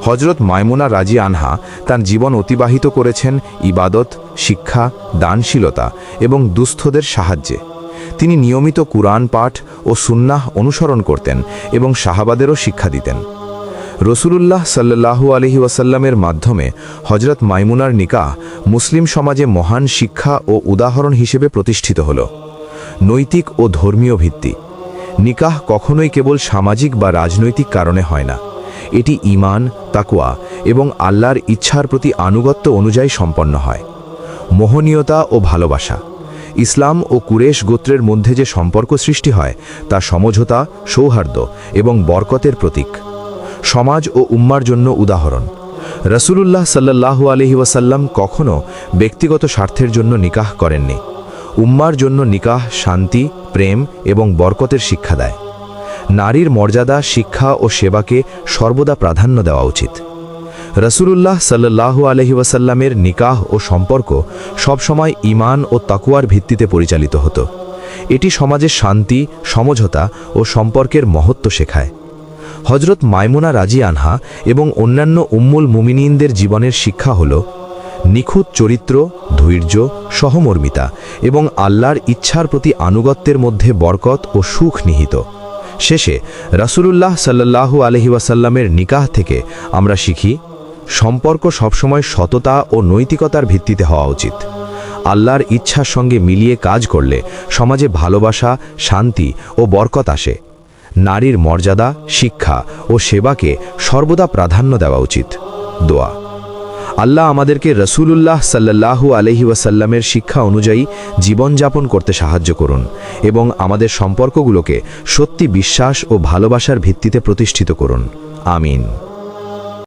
হযরত মাইমুনা রাজি আনহা তার জীবন অতিবাহিত করেছেন ইবাদত, শিক্ষা, দানশীলতা এবং দুস্থদের সাহায্যে। তিনি নিয়মিত কুরআন পাঠ ও সুন্নাহ অনুসরণ করতেন এবং সাহাবাদেরও শিক্ষা দিতেন। রাসূলুল্লাহ সাল্লাল্লাহু আলাইহি ওয়াসাল্লামের মাধ্যমে হযরত মাইমুনার নিকাহ মুসলিম সমাজে মহান শিক্ষা ও উদাহরণ হিসেবে প্রতিষ্ঠিত হল। নৈতিক ও ধর্মীয় ভিত্তি। নিকাহ কখনোই কেবল সামাজিক বা রাজনৈতিক কারণে হয় না, এটি ঈমান, তাকওয়া এবং আল্লাহর ইচ্ছার প্রতি আনুগত্য অনুযায়ী সম্পন্ন হয়। মোহনীয়তা ও ভালোবাসা। ইসলাম ও কুরেশ গোত্রের মধ্যে যে সম্পর্ক সৃষ্টি হয় তা সমঝোতা, সৌহার্দ্য এবং বরকতের প্রতীক। সমাজ ও উম্মার জন্য উদাহরণ। রাসূলুল্লাহ সাল্লাল্লাহু আলাইহি ওয়াসাল্লাম কখনো ব্যক্তিগত স্বার্থের জন্য নিকাহ করেননি। উম্মার জন্য নিকাহ শান্তি, প্রেম এবং বরকতের শিক্ষা দেয়। নারীর মর্যাদা, শিক্ষা ও সেবাকে সর্বদা প্রাধান্য দেওয়া উচিত। রাসূলুল্লাহ সাল্লাল্লাহু আলাইহি ওয়াসাল্লামের নিকাহ ও সম্পর্ক সবসময় ঈমান ও তাকওয়ার ভিত্তিতে পরিচালিত হতো। এটি সমাজে শান্তি, সমঝোতা ও সম্পর্কের মহত্ব শেখায়। হযরত মাইমুনা রাজি আনহা এবং অন্যান্য উম্মুল মুমিনিনদের জীবনের শিক্ষা হল, নিখুঁত চরিত্র, ধৈর্য, সহমর্মিতা এবং আল্লাহর ইচ্ছার প্রতি আনুগত্যের মধ্যে বরকত ও সুখ নিহিত। শেষে রাসূলুল্লাহ সাল্লাল্লাহু আলাইহি ওয়াসাল্লামের নিকাহ থেকে আমরা শিখি, সম্পর্ক সবসময় সততা ও নৈতিকতার ভিত্তিতে হওয়া উচিত। আল্লাহর ইচ্ছার সঙ্গে মিলিয়ে কাজ করলে সমাজে ভালোবাসা, শান্তি ও বরকত আসে। নারীর মর্যাদা, শিক্ষা ও সেবাকে সর্বদা প্রাধান্য দেওয়া উচিত। দোয়া: আল্লাহ আমাদেরকে রাসূলুল্লাহ সাল্লাল্লাহু আলাইহি ওয়াসাল্লামের শিক্ষা অনুযায়ী জীবনযাপন করতে সাহায্য করুন এবং আমাদের সম্পর্কগুলোকে সত্যি বিশ্বাস ও ভালোবাসার ভিত্তিতে প্রতিষ্ঠিত করুন। আমিন।